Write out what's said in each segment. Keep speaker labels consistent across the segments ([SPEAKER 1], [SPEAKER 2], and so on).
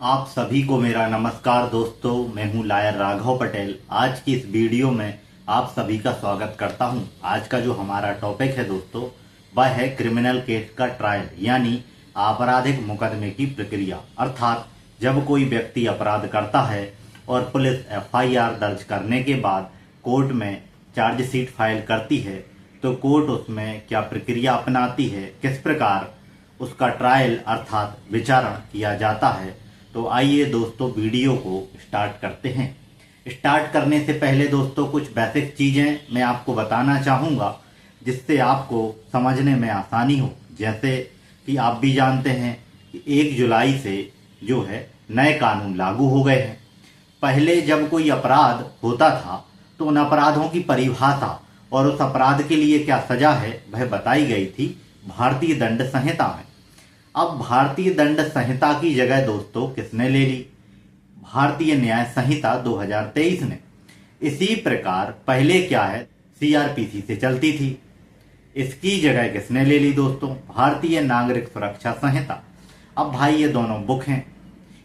[SPEAKER 1] आप सभी को मेरा नमस्कार दोस्तों। मैं हूं लायर राघव पटेल। आज की इस वीडियो में आप सभी का स्वागत करता हूं। आज का जो हमारा टॉपिक है दोस्तों, वह है क्रिमिनल केस का ट्रायल, यानी आपराधिक मुकदमे की प्रक्रिया। अर्थात जब कोई व्यक्ति अपराध करता है और पुलिस एफआईआर दर्ज करने के बाद कोर्ट में चार्जशीट फाइल करती है, तो कोर्ट उसमें क्या प्रक्रिया अपनाती है, किस प्रकार उसका ट्रायल अर्थात विचारण किया जाता है। तो आइए दोस्तों वीडियो को स्टार्ट करते हैं। स्टार्ट करने से पहले दोस्तों कुछ बेसिक चीज़ें मैं आपको बताना चाहूँगा, जिससे आपको समझने में आसानी हो। जैसे कि आप भी जानते हैं कि 1 जुलाई से जो है नए कानून लागू हो गए हैं। पहले जब कोई अपराध होता था तो उन अपराधों की परिभाषा और उस अपराध के लिए क्या सजा है वह बताई गई थी भारतीय दंड संहिता में। अब भारतीय दंड संहिता की जगह दोस्तों किसने ले ली? भारतीय न्याय संहिता 2023 ने। इसी प्रकार पहले क्या है, सीआरपीसी से चलती थी, इसकी जगह किसने ले ली दोस्तों? भारतीय नागरिक सुरक्षा संहिता। अब भाई ये दोनों बुक हैं,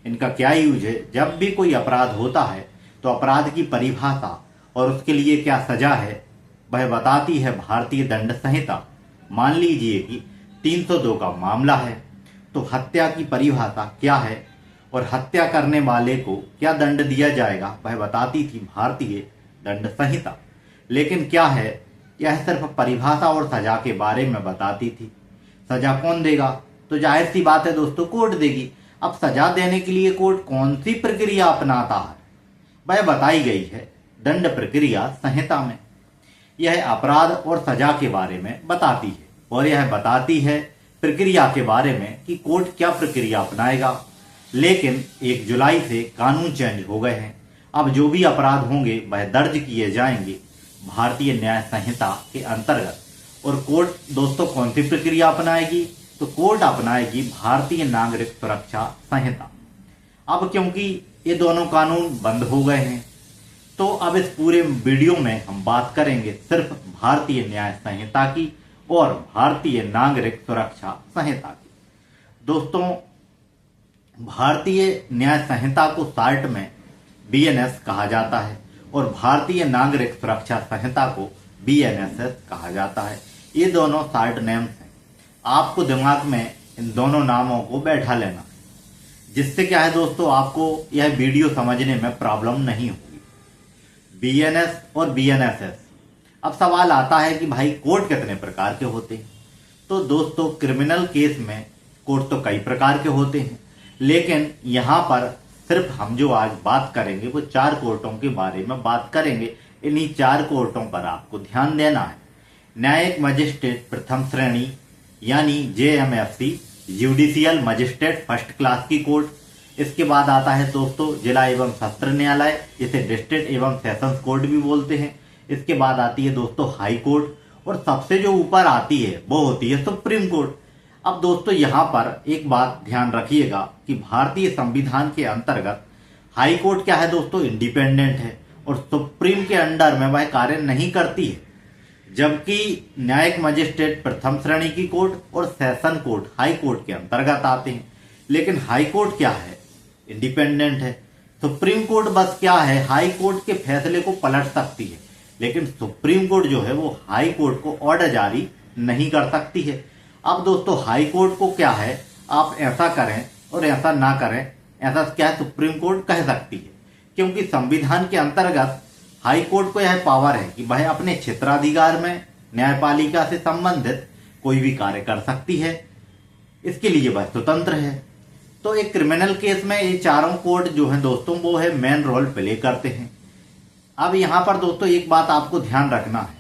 [SPEAKER 1] इनका क्या यूज है? जब भी कोई अपराध होता है तो अपराध की परिभाषा और उसके लिए क्या सजा है वह बताती है भारतीय दंड संहिता। मान लीजिए कि 302 का मामला है, तो हत्या की परिभाषा क्या है और हत्या करने वाले को क्या दंड दिया जाएगा वह बताती थी भारतीय दंड संहिता। लेकिन क्या है, यह सिर्फ परिभाषा और सजा के बारे में बताती थी। सजा कौन देगा? तो जाहिर सी बात है दोस्तों, कोर्ट देगी। अब सजा देने के लिए कोर्ट कौन सी प्रक्रिया अपनाता है वह बताई गई है दंड प्रक्रिया संहिता में। यह अपराध और सजा के बारे में बताती है और यह बताती है प्रक्रिया के बारे में कि कोर्ट क्या प्रक्रिया अपनाएगा। लेकिन 1 जुलाई से कानून चेंज हो गए हैं। अब जो भी अपराध होंगे वह दर्ज किए जाएंगे भारतीय न्याय संहिता के अंतर्गत। और कोर्ट दोस्तों कौन सी प्रक्रिया अपनाएगी? तो कोर्ट अपनाएगी भारतीय नागरिक सुरक्षा संहिता। अब क्योंकि ये दोनों कानून बंद हो गए हैं, तो अब इस पूरे वीडियो में हम बात करेंगे सिर्फ भारतीय न्याय संहिता की और भारतीय नागरिक सुरक्षा संहिता की। दोस्तों, भारतीय न्याय संहिता को शार्ट में बीएनएस कहा जाता है और भारतीय नागरिक सुरक्षा संहिता को बीएनएसएस कहा जाता है। ये दोनों शार्ट नेम्स हैं। आपको दिमाग में इन दोनों नामों को बैठा लेना है, जिससे क्या है दोस्तों, आपको यह वीडियो समझने में प्रॉब्लम नहीं होगी। बीएनएस और बीएनएसएस। अब सवाल आता है कि भाई कोर्ट कितने प्रकार के होते हैं? तो दोस्तों, क्रिमिनल केस में कोर्ट तो कई प्रकार के होते हैं, लेकिन यहाँ पर सिर्फ हम जो आज बात करेंगे वो 4 कोर्टों के बारे में बात करेंगे। इन्हीं 4 कोर्टों पर आपको ध्यान देना है। न्यायिक मजिस्ट्रेट प्रथम श्रेणी यानी JMFC, judicial magistrate first class की कोर्ट। इसके बाद आता है दोस्तों जिला एवं सत्र न्यायालय, जिसे डिस्ट्रिक्ट एवं सेशंस कोर्ट भी बोलते हैं। इसके बाद आती है दोस्तों हाई कोर्ट, और सबसे जो ऊपर आती है वो होती है सुप्रीम कोर्ट। अब दोस्तों यहाँ पर एक बात ध्यान रखिएगा कि भारतीय संविधान के अंतर्गत हाई कोर्ट क्या है दोस्तों, इंडिपेंडेंट है और सुप्रीम के अंडर में वह कार्य नहीं करती है। जबकि न्यायिक मजिस्ट्रेट प्रथम श्रेणी की कोर्ट और सेशन कोर्ट हाई कोर्ट के अंतर्गत आते हैं। लेकिन हाई कोर्ट क्या है, इंडिपेंडेंट है। सुप्रीम कोर्ट बस क्या है, हाई कोर्ट के फैसले को पलट सकती है, लेकिन सुप्रीम कोर्ट जो है वो हाई कोर्ट को ऑर्डर जारी नहीं कर सकती है। अब दोस्तों हाई कोर्ट को क्या है, आप ऐसा करें और ऐसा ना करें, ऐसा क्या है सुप्रीम कोर्ट कह सकती है, क्योंकि संविधान के अंतर्गत हाई कोर्ट को यह पावर है कि वह अपने क्षेत्राधिकार में न्यायपालिका से संबंधित कोई भी कार्य कर सकती है। इसके लिए वह स्वतंत्र है। तो एक क्रिमिनल केस में ये चारों कोर्ट जो है दोस्तों वो है मेन रोल प्ले करते हैं। अब यहाँ पर दोस्तों एक बात आपको ध्यान रखना है,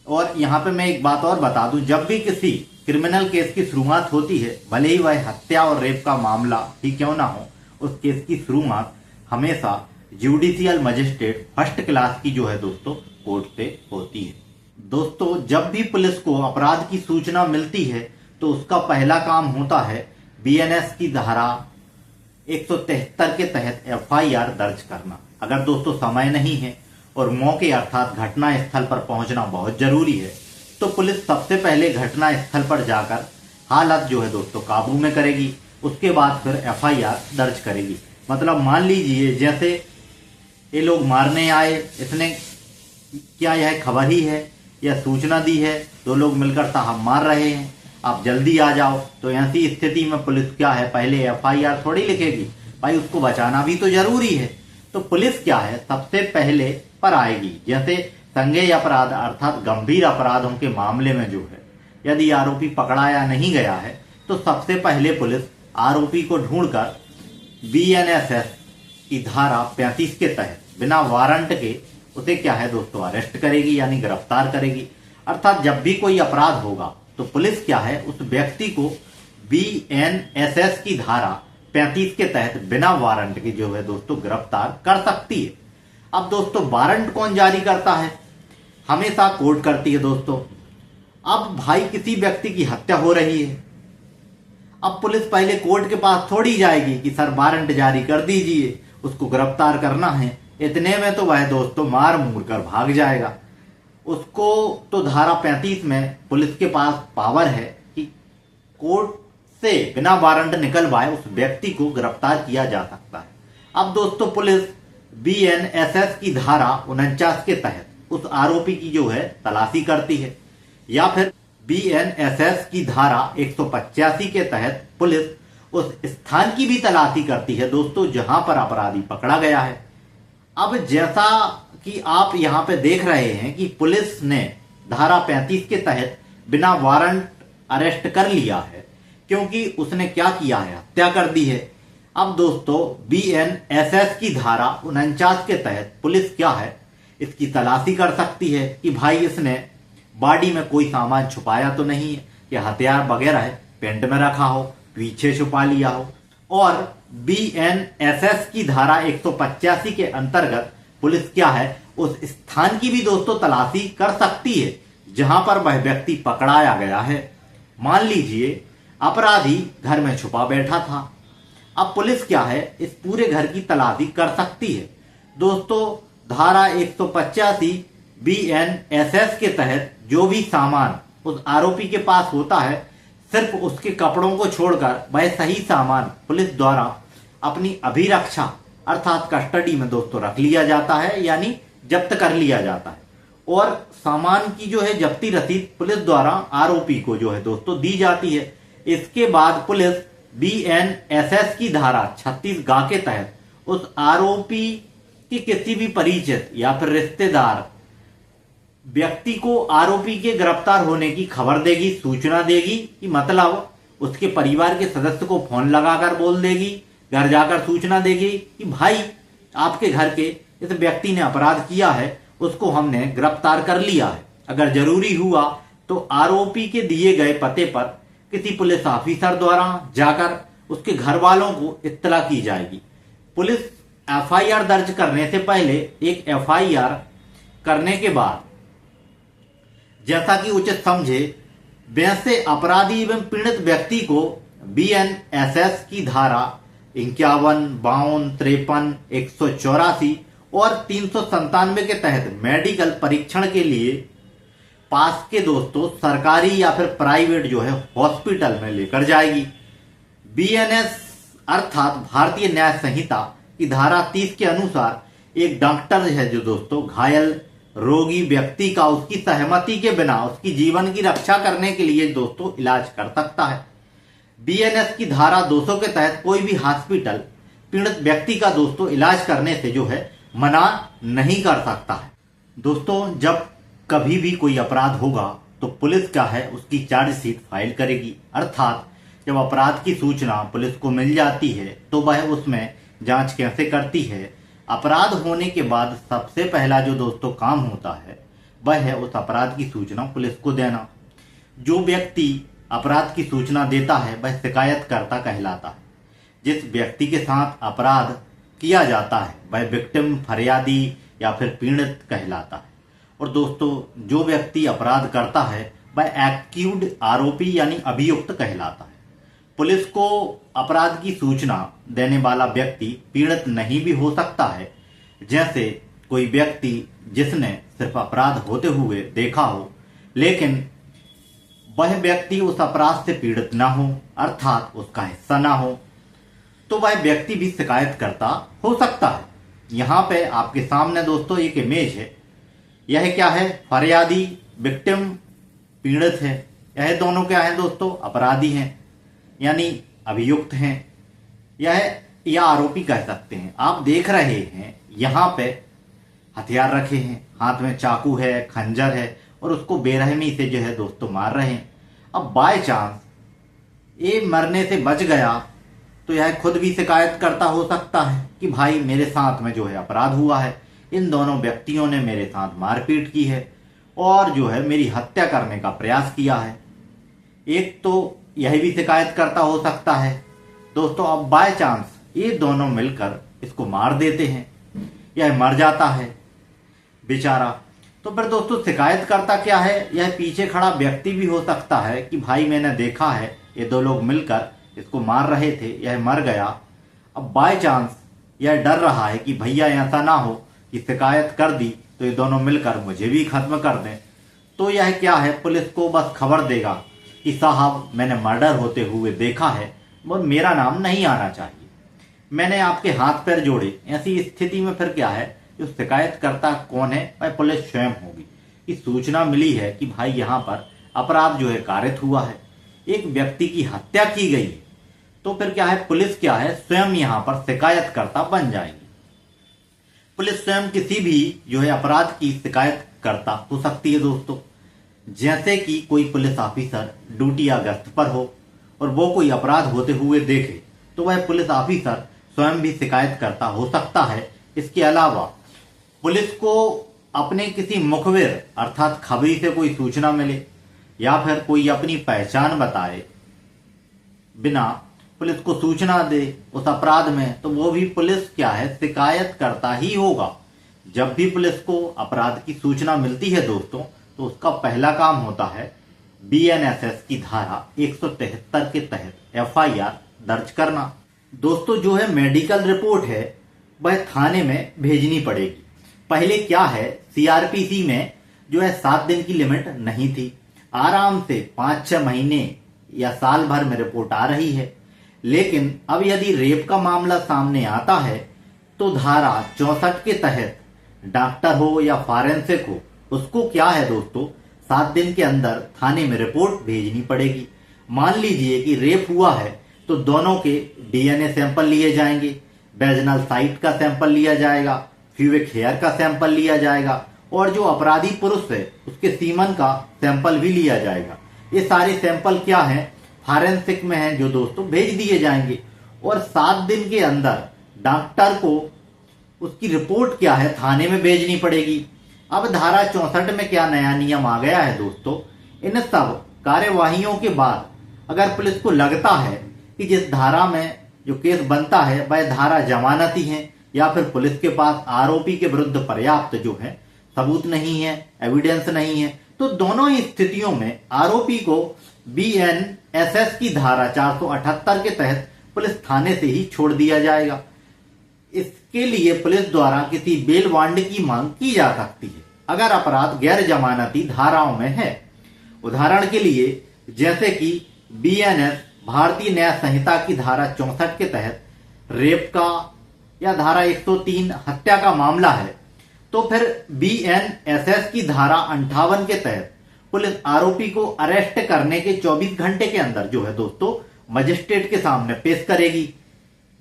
[SPEAKER 1] और यहाँ पे मैं एक बात और बता दूं, जब भी किसी क्रिमिनल केस की शुरुआत होती है, भले ही वह हत्या और रेप का मामला ही क्यों ना हो, उस केस की शुरुआत हमेशा जुडिशियल मजिस्ट्रेट फर्स्ट क्लास की जो है दोस्तों कोर्ट से होती है। दोस्तों, जब भी पुलिस को अपराध की सूचना मिलती है तो उसका पहला काम होता है बीएनएस की धारा 173 के तहत एफआईआर दर्ज करना। अगर दोस्तों समय नहीं है और मौके अर्थात घटना स्थल पर पहुंचना बहुत जरूरी है, तो पुलिस सबसे पहले घटना स्थल पर जाकर हालत जो है दोस्तों काबू में करेगी। उसके बाद फिर एफआईआर दर्ज करेगी। मतलब मान लीजिए जैसे ये लोग मारने आए, इसने क्या यह खबर ही है या सूचना दी है, दो लोग मिलकर साहब मार रहे हैं, आप जल्दी आ जाओ, तो ऐसी स्थिति में पुलिस क्या है, पहले एफआईआर थोड़ी लिखेगी भाई, उसको बचाना भी तो जरूरी है। तो पुलिस क्या है, सबसे पहले पर आएगी। जैसे संज्ञेय अपराध अर्थात गंभीर अपराधों के मामले में जो है, यदि आरोपी पकड़ाया नहीं गया है तो सबसे पहले पुलिस आरोपी को ढूंढकर बीएनएसएस की धारा 35 के तहत बिना वारंट के उसे क्या है दोस्तों अरेस्ट करेगी, यानी गिरफ्तार करेगी। अर्थात जब भी कोई अपराध होगा तो पुलिस क्या है उस व्यक्ति को बीएनएसएस की धारा 35 के तहत बिना वारंट के जो है दोस्तों गिरफ्तार कर सकती है। अब दोस्तों वारंट कौन जारी करता है, हमेशा कोर्ट करती है दोस्तों। अब भाई किसी व्यक्ति की हत्या हो रही है, अब पुलिस पहले कोर्ट के पास थोड़ी जाएगी कि सर वारंट जारी कर दीजिए, उसको गिरफ्तार करना है। इतने में तो वह दोस्तों मार मूर कर भाग जाएगा। उसको तो धारा 35 में पुलिस के पास पावर है कि कोर्ट से बिना वारंट निकलवाए उस व्यक्ति को गिरफ्तार किया जा सकता है। अब दोस्तों पुलिस बीएनएसएस की धारा 49 के तहत उस आरोपी की जो है तलाशी करती है, या फिर बीएनएसएस की धारा 185 के तहत पुलिस उस स्थान की भी तलाशी करती है दोस्तों जहां पर अपराधी पकड़ा गया है। अब जैसा कि आप यहां पे देख रहे हैं कि पुलिस ने धारा 35 के तहत बिना वारंट अरेस्ट कर लिया है, क्योंकि उसने क्या किया है, हत्या कर दी है। अब दोस्तों बीएनएसएस की धारा 49 के तहत पुलिस क्या है इसकी तलाशी कर सकती है कि भाई इसने बॉडी में कोई सामान छुपाया तो नहीं है, या हथियार वगैरह है पेंट में रखा हो, पीछे छुपा लिया हो। और बीएनएसएस की धारा 185 के अंतर्गत पुलिस क्या है उस स्थान की भी दोस्तों तलाशी कर सकती है जहां पर वह व्यक्ति पकड़ाया गया है। मान लीजिए अपराधी घर में छुपा बैठा था, अब पुलिस क्या है इस पूरे घर की तलाशी कर सकती है। दोस्तों धारा 185 बीएनएसएस के तहत जो भी सामान उस आरोपी के पास होता है, सिर्फ उसके कपड़ों को छोड़कर वह सही सामान पुलिस द्वारा अपनी अभिरक्षा अर्थात कस्टडी में दोस्तों रख लिया जाता है, यानी जब्त कर लिया जाता है। और सामान की जो है जब्ती रसीद पुलिस द्वारा आरोपी को जो है दोस्तों दी जाती है। इसके बाद पुलिस बीएनएसएस की धारा 36 गा के तहत उस आरोपी की किसी भी परिचित या फिर रिश्तेदार व्यक्ति को आरोपी के गिरफ्तार होने की खबर देगी, सूचना देगी, कि मतलब उसके परिवार के सदस्य को फोन लगाकर बोल देगी, घर जाकर सूचना देगी कि भाई आपके घर के इस व्यक्ति ने अपराध किया है, उसको हमने गिरफ्तार कर लिया है। अगर जरूरी हुआ तो आरोपी के दिए गए पते पर किसी पुलिस ऑफिसर द्वारा जाकर उसके घर वालों को इत्तला की जाएगी। पुलिस एफआईआर दर्ज करने से पहले एक एफआईआर करने के बाद जैसा कि उचित समझे वैसे अपराधी एवं पीड़ित व्यक्ति को बीएनएसएस की धारा 51, 52, 53, 184 और 397 के तहत मेडिकल परीक्षण के लिए पास के दोस्तों सरकारी या फिर प्राइवेट जो है हॉस्पिटल में लेकर जाएगी। बीएनएस अर्थात भारतीय न्याय संहिता की धारा 30 के अनुसार एक डॉक्टर है जो दोस्तों घायल रोगी व्यक्ति का उसकी सहमति के बिना उसकी जीवन की रक्षा करने के लिए दोस्तों इलाज कर सकता है। बीएनएस की धारा 200 के तहत कोई भी हॉस्पिटल पीड़ित व्यक्ति का दोस्तों इलाज करने से जो है मना नहीं कर सकता है। दोस्तों जब कभी भी कोई अपराध होगा तो पुलिस क्या है उसकी चार्जशीट फाइल करेगी। अर्थात जब अपराध की सूचना पुलिस को मिल जाती है तो वह उसमें जांच कैसे करती है, अपराध होने के बाद सबसे पहला जो दोस्तों काम होता है वह है उस अपराध की सूचना पुलिस को देना। जो व्यक्ति अपराध की सूचना देता है वह शिकायतकर्ता कहलाता है। जिस व्यक्ति के साथ अपराध किया जाता है वह विक्टिम, फरियादी या फिर पीड़ित कहलाता है। और दोस्तों जो व्यक्ति अपराध करता है वह एक्यूज्ड, आरोपी यानी अभियुक्त कहलाता है। पुलिस को अपराध की सूचना देने वाला व्यक्ति पीड़ित नहीं भी हो सकता है। जैसे कोई व्यक्ति जिसने सिर्फ अपराध होते हुए देखा हो लेकिन वह व्यक्ति उस अपराध से पीड़ित ना हो, अर्थात उसका हिस्सा ना हो, तो वह व्यक्ति भी शिकायतकर्ता हो सकता है। यहाँ पे आपके सामने दोस्तों एक इमेज है। यह क्या है? फरियादी, विक्टिम, पीड़ित है। यह दोनों क्या है दोस्तों? अपराधी हैं, यानी अभियुक्त हैं। यह आरोपी कह सकते हैं। आप देख रहे हैं यहाँ पे हथियार रखे हैं, हाथ में चाकू है, खंजर है, और उसको बेरहमी से जो है दोस्तों मार रहे हैं। अब बाय चांस ये मरने से बच गया तो यह खुद भी शिकायतकर्ता हो सकता है कि भाई मेरे साथ में जो है अपराध हुआ है, इन दोनों व्यक्तियों ने मेरे साथ मारपीट की है और जो है मेरी हत्या करने का प्रयास किया है। एक तो यह भी शिकायतकर्ता हो सकता है दोस्तों। अब बाय चांस ये दोनों मिलकर इसको मार देते हैं, यह मर जाता है बेचारा, तो फिर दोस्तों शिकायतकर्ता क्या है? यह पीछे खड़ा व्यक्ति भी हो सकता है कि भाई मैंने देखा है ये दो लोग मिलकर इसको मार रहे थे, यह मर गया। अब बाय चांस यह डर रहा है कि भैया ऐसा ना हो कि शिकायत कर दी तो ये दोनों मिलकर मुझे भी खत्म कर दें, तो यह क्या है? पुलिस को बस खबर देगा कि साहब मैंने मर्डर होते हुए देखा है और मेरा नाम नहीं आना चाहिए, मैंने आपके हाथ पैर जोड़े। ऐसी स्थिति में फिर क्या है? जो शिकायतकर्ता कौन है? वह पुलिस स्वयं होगी कि सूचना मिली है कि भाई यहाँ पर अपराध जो है कारित हुआ है, एक व्यक्ति की हत्या की गई है, तो फिर क्या है? पुलिस क्या है? स्वयं यहाँ पर शिकायतकर्ता बन जाएगी। पुलिस स्वयं किसी भी जो है अपराध की शिकायतकर्ता हो सकती है दोस्तों। जैसे कि कोई पुलिस ऑफिसर ड्यूटी या गश्त पर हो और वो कोई अपराध होते हुए देखे तो वह पुलिस ऑफिसर स्वयं भी शिकायतकर्ता हो सकता है। इसके अलावा पुलिस को अपने किसी मुखबिर अर्थात खबरी से कोई सूचना मिले या फिर कोई अपनी पहचान बताए बिना पुलिस को सूचना दे उस अपराध में, तो वो भी पुलिस क्या है? शिकायतकर्ता ही होगा। जब भी पुलिस को अपराध की सूचना मिलती है दोस्तों, तो उसका पहला काम होता है BNSS की धारा 173 के तहत FIR दर्ज करना। दोस्तों जो है मेडिकल रिपोर्ट है वह थाने में भेजनी पड़ेगी। पहले क्या है? CRPC में जो है 7 दिन की लिमिट नहीं थी, आराम से 5-6 महीने या साल भर में रिपोर्ट आ रही है। लेकिन अब यदि रेप का मामला सामने आता है तो धारा 64 के तहत डॉक्टर हो या फॉरेंसिक हो, उसको क्या है दोस्तों? 7 दिन के अंदर थाने में रिपोर्ट भेजनी पड़ेगी। मान लीजिए कि रेप हुआ है तो दोनों के DNA सैंपल लिए जाएंगे, वेजिनल साइट का सैंपल लिया जाएगा, प्यूबिक हेयर का सैंपल लिया जाएगा और जो अपराधी पुरुष है उसके सीमन का सैंपल भी लिया जाएगा। ये सारे सैंपल क्या है? फॉरेंसिक में है जो दोस्तों भेज दिए जाएंगे और 7 दिन के अंदर डॉक्टर को उसकी रिपोर्ट क्या है? थाने में भेजनी पड़ेगी। अब धारा 64 में क्या नया नियम आ गया है दोस्तों? इन सब कार्यवाहियों के बाद अगर पुलिस को लगता है कि जिस धारा में जो केस बनता है वह धारा जमानती है या फिर पुलिस के पास आरोपी के विरुद्ध पर्याप्त जो है सबूत नहीं है, एविडेंस नहीं है, तो दोनों ही स्थितियों में आरोपी को BNSS की धारा 478 के तहत पुलिस थाने से ही छोड़ दिया जाएगा। इसके लिए पुलिस द्वारा किसी बेल बॉन्ड की मांग की जा सकती है अगर अपराध गैर जमानती धाराओं में है। उदाहरण के लिए जैसे कि BNS भारतीय न्याय संहिता की धारा 64 के तहत रेप का या धारा 103 हत्या का मामला है, तो फिर BNSS की धारा 58 के तहत पुलिस आरोपी को अरेस्ट करने के 24 घंटे के अंदर जो है दोस्तों मजिस्ट्रेट के सामने पेश करेगी।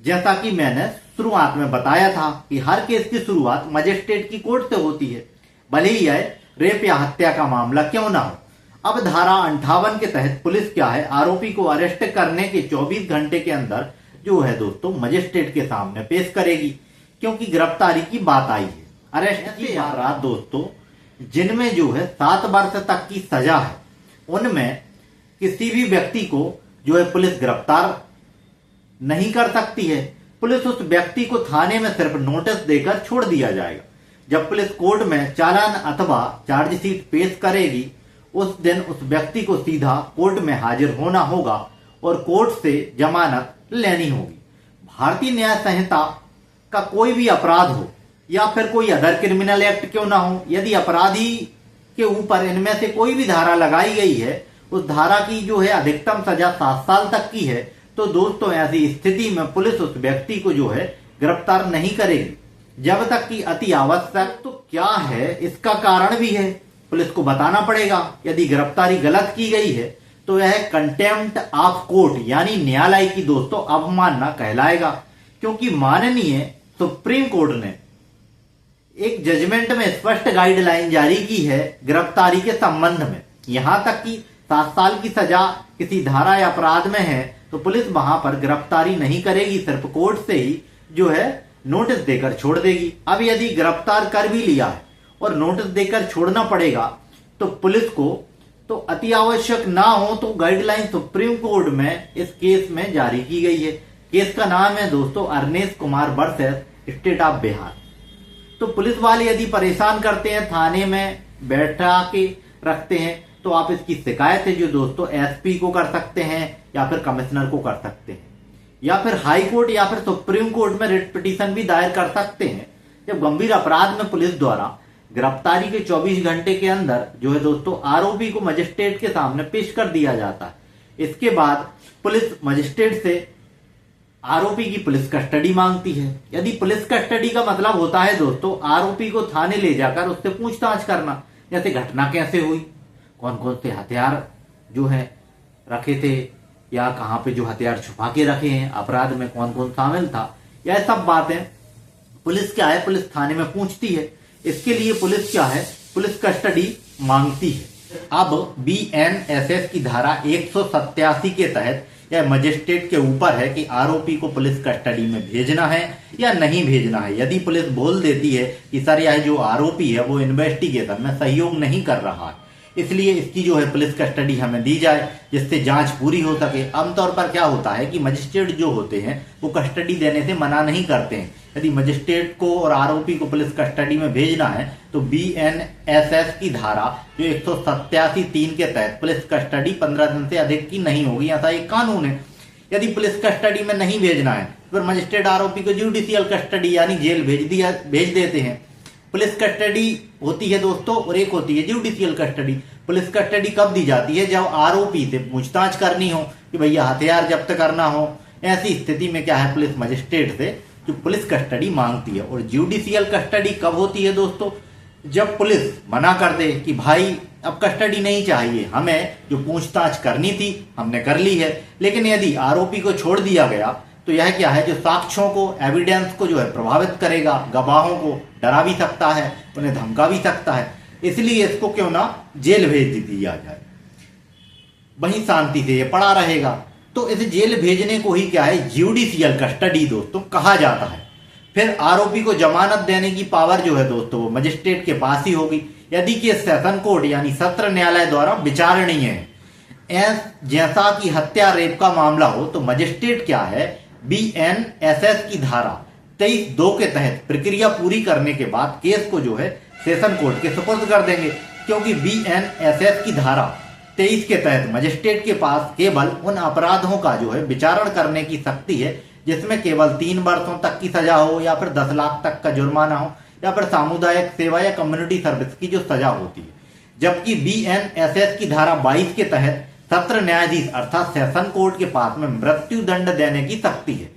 [SPEAKER 1] जैसा कि मैंने शुरुआत में बताया था कि हर केस की शुरुआत मजिस्ट्रेट की कोर्ट से होती है, भले ही यह रेप या हत्या का मामला क्यों ना हो। अब धारा 58 के तहत पुलिस क्या है? आरोपी को अरेस्ट करने के 24 घंटे के अंदर जो है दोस्तों मजिस्ट्रेट के सामने पेश करेगी, क्योंकि गिरफ्तारी की बात आई है। अरेस्ट की अपराध दोस्तों जिनमें जो है 7 वर्ष तक की सजा है, उनमें किसी भी व्यक्ति को जो है पुलिस गिरफ्तार नहीं कर सकती है। पुलिस उस व्यक्ति को थाने में सिर्फ नोटिस देकर छोड़ दिया जाएगा। जब पुलिस कोर्ट में चालान अथवा चार्जशीट पेश करेगी, उस दिन उस व्यक्ति को सीधा कोर्ट में हाजिर होना होगा और कोर्ट से जमानत लेनी होगी। भारतीय न्याय संहिता का कोई भी अपराध हो या फिर कोई अदर क्रिमिनल एक्ट क्यों ना हो, यदि अपराधी के ऊपर इनमें से कोई भी धारा लगाई गई है उस धारा की जो है अधिकतम सजा 7 साल तक की है, तो दोस्तों ऐसी स्थिति में पुलिस उस व्यक्ति को जो है गिरफ्तार नहीं करेगी जब तक कि अति आवश्यक। तो क्या है इसका कारण भी है, पुलिस को बताना पड़ेगा। यदि गिरफ्तारी गलत की गई है तो यह कंटेम्प्ट ऑफ कोर्ट यानी न्यायालय की दोस्तों अवमानना कहलाएगा, क्योंकि माननीय सुप्रीम कोर्ट ने एक जजमेंट में स्पष्ट गाइडलाइन जारी की है गिरफ्तारी के संबंध में। यहां तक कि 7 साल की सजा किसी धारा या अपराध में है तो पुलिस वहां पर गिरफ्तारी नहीं करेगी, सिर्फ कोर्ट से ही जो है नोटिस देकर छोड़ देगी। अब यदि गिरफ्तार कर भी लिया है और नोटिस देकर छोड़ना पड़ेगा तो पुलिस को तो अति आवश्यक ना हो तो गाइडलाइन सुप्रीम कोर्ट में इस केस में जारी की गई है। केस का नाम है दोस्तों Arnesh Kumar versus state of Bihar. तो पुलिस वाले यदि परेशान करते हैं, थाने में बैठा के रखते हैं, तो आप इसकी शिकायत है जो दोस्तों एसपी को कर सकते हैं या फिर कमिश्नर को कर सकते हैं, या फिर हाई कोर्ट या फिर सुप्रीम कोर्ट में रिट पिटीशन भी दायर कर सकते हैं। जब गंभीर अपराध में पुलिस द्वारा गिरफ्तारी के 24 घंटे के अंदर जो है दोस्तों आरोपी को मजिस्ट्रेट के सामने पेश कर दिया जाता है। इसके बाद पुलिस मजिस्ट्रेट से आरोपी की पुलिस कस्टडी मांगती है। यदि पुलिस कस्टडी का मतलब होता है दोस्तों आरोपी को थाने ले जाकर उससे पूछताछ करना, जैसे घटना कैसे हुई, कौन कौन से हथियार जो है रखे थे, या कहां पे जो हथियार छुपा के रखे हैं, अपराध में कौन कौन शामिल था, यह सब बातें पुलिस क्या है पुलिस थाने में पूछती है। इसके लिए पुलिस क्या है पुलिस कस्टडी मांगती है। अब BNSS की धारा 187 के तहत यह मजिस्ट्रेट के ऊपर है कि आरोपी को पुलिस कस्टडी में भेजना है या नहीं भेजना है। यदि पुलिस बोल देती है कि सर यह जो आरोपी है वो इन्वेस्टिगेशन में सहयोग नहीं कर रहा है, इसलिए इसकी जो है पुलिस कस्टडी हमें दी जाए जिससे जांच पूरी हो सके। आमतौर पर क्या होता है कि मजिस्ट्रेट जो होते हैं वो कस्टडी देने से मना नहीं करते हैं। यदि मजिस्ट्रेट को और आरोपी को पुलिस कस्टडी में भेजना है तो BNSS की धारा जो 187(3) के तहत पुलिस कस्टडी 15 दिन से अधिक की नहीं होगी, ऐसा एक कानून है। यदि पुलिस कस्टडी में नहीं भेजना है फिर मजिस्ट्रेट आरोपी को जुडिशियल कस्टडी यानी जेल भेज देते हैं। पुलिस कस्टडी होती है दोस्तों और एक होती है जुडिशियल कस्टडी। पुलिस कस्टडी कब दी जाती है जब आरोपी से पूछताछ करनी हो कि भैया हथियार जब्त करना हो। ऐसी स्थिति में क्या है पुलिस मजिस्ट्रेट से जो पुलिस कस्टडी मांगती है। और जुडिशियल कस्टडी कब होती है दोस्तों जब पुलिस मना कर दे कि भाई अब कस्टडी नहीं चाहिए, हमें जो पूछताछ करनी थी हमने कर ली है। लेकिन यदि आरोपी को छोड़ दिया गया तो यह क्या है जो साक्ष्यों को एविडेंस को जो है प्रभावित करेगा, गवाहों को डरा भी सकता है, उन्हें धमका भी सकता है। इसलिए इसको क्यों ना जेल भेज दिया जाए, वहीं शांति से ये पड़ा रहेगा। तो इस जेल भेजने को ही क्या है जुडिशियल कस्टडी दोस्तों कहा जाता है। फिर आरोपी को जमानत देने की पावर जो है दोस्तों वो मजिस्ट्रेट के पास ही होगी यदि कि सेशन कोर्ट यानी सत्र न्यायालय द्वारा विचारणीय है। जैसा कि हत्या रेप का मामला हो तो मजिस्ट्रेट क्या है BNSS की धारा 23(2) के तहत प्रक्रिया पूरी करने के बाद केस को जो है सेशन कोर्ट के सुपुर्द कर देंगे, क्योंकि BNSS की धारा 23 के तहत मजिस्ट्रेट के पास केवल उन अपराधों का जो है विचारण करने की शक्ति है जिसमें केवल 3 वर्षों तक की सजा हो या फिर 10 लाख तक का जुर्माना हो या फिर सामुदायिक सेवा या कम्युनिटी सर्विस की जो सजा होती है। जबकि BNSS की धारा 22 के तहत सत्र न्यायाधीश अर्थात सेशन कोर्ट के पास में मृत्यु दंड देने की शक्ति है।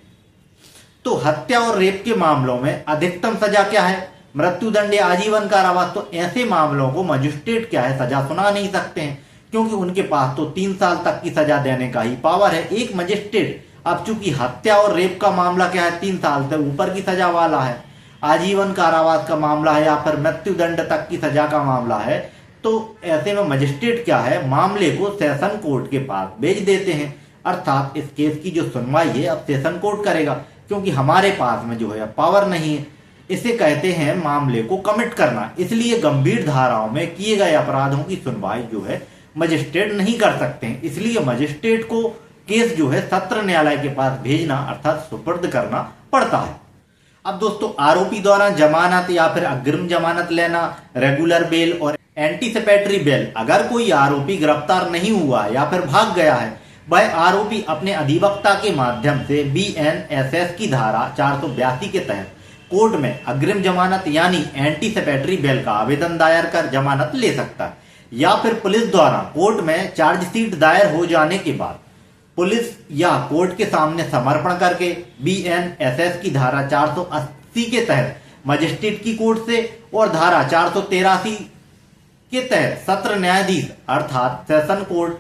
[SPEAKER 1] तो हत्या और रेप के मामलों में अधिकतम सजा क्या है मृत्यु दंड या आजीवन कारावास। तो ऐसे मामलों को मजिस्ट्रेट क्या है सजा सुना नहीं सकते हैं, क्योंकि उनके पास तो 3 साल तक की सजा देने का ही पावर है एक मजिस्ट्रेट। अब चूंकि हत्या और रेप का मामला क्या है 3 साल से ऊपर की सजा वाला है, आजीवन कारावास का मामला है या फिर मृत्यु दंड तक की सजा का मामला है, तो ऐसे में मजिस्ट्रेट क्या है मामले को सेशन कोर्ट के पास भेज देते हैं। अर्थात इस केस की जो सुनवाई है अब सेशन कोर्ट करेगा, क्योंकि हमारे पास में जो है पावर नहीं है। इसे कहते हैं मामले को कमिट करना। इसलिए गंभीर धाराओं में किए गए अपराधों की सुनवाई जो है मजिस्ट्रेट नहीं कर सकते हैं। इसलिए मजिस्ट्रेट को केस जो है सत्र न्यायालय के पास भेजना अर्थात सुपुर्द करना पड़ता है। अब दोस्तों आरोपी द्वारा जमानत या फिर अग्रिम जमानत लेना, रेगुलर बेल और एंटीसिपेटरी बेल, अगर कोई आरोपी गिरफ्तार नहीं हुआ या फिर भाग गया है, वह आरोपी अपने अधिवक्ता के माध्यम से BNSS की धारा 482 के तहत कोर्ट में अग्रिम जमानत यानी एंटीसिपेटरी बेल का आवेदन दायर कर जमानत ले सकता है। या फिर पुलिस द्वारा कोर्ट में चार्जशीट दायर हो जाने के बाद पुलिस या कोर्ट के सामने समर्पण करके बीएनएसएस की धारा 480 के तहत मजिस्ट्रेट की कोर्ट से और धारा 483 के तहत सत्र न्यायाधीश अर्थात सेशन कोर्ट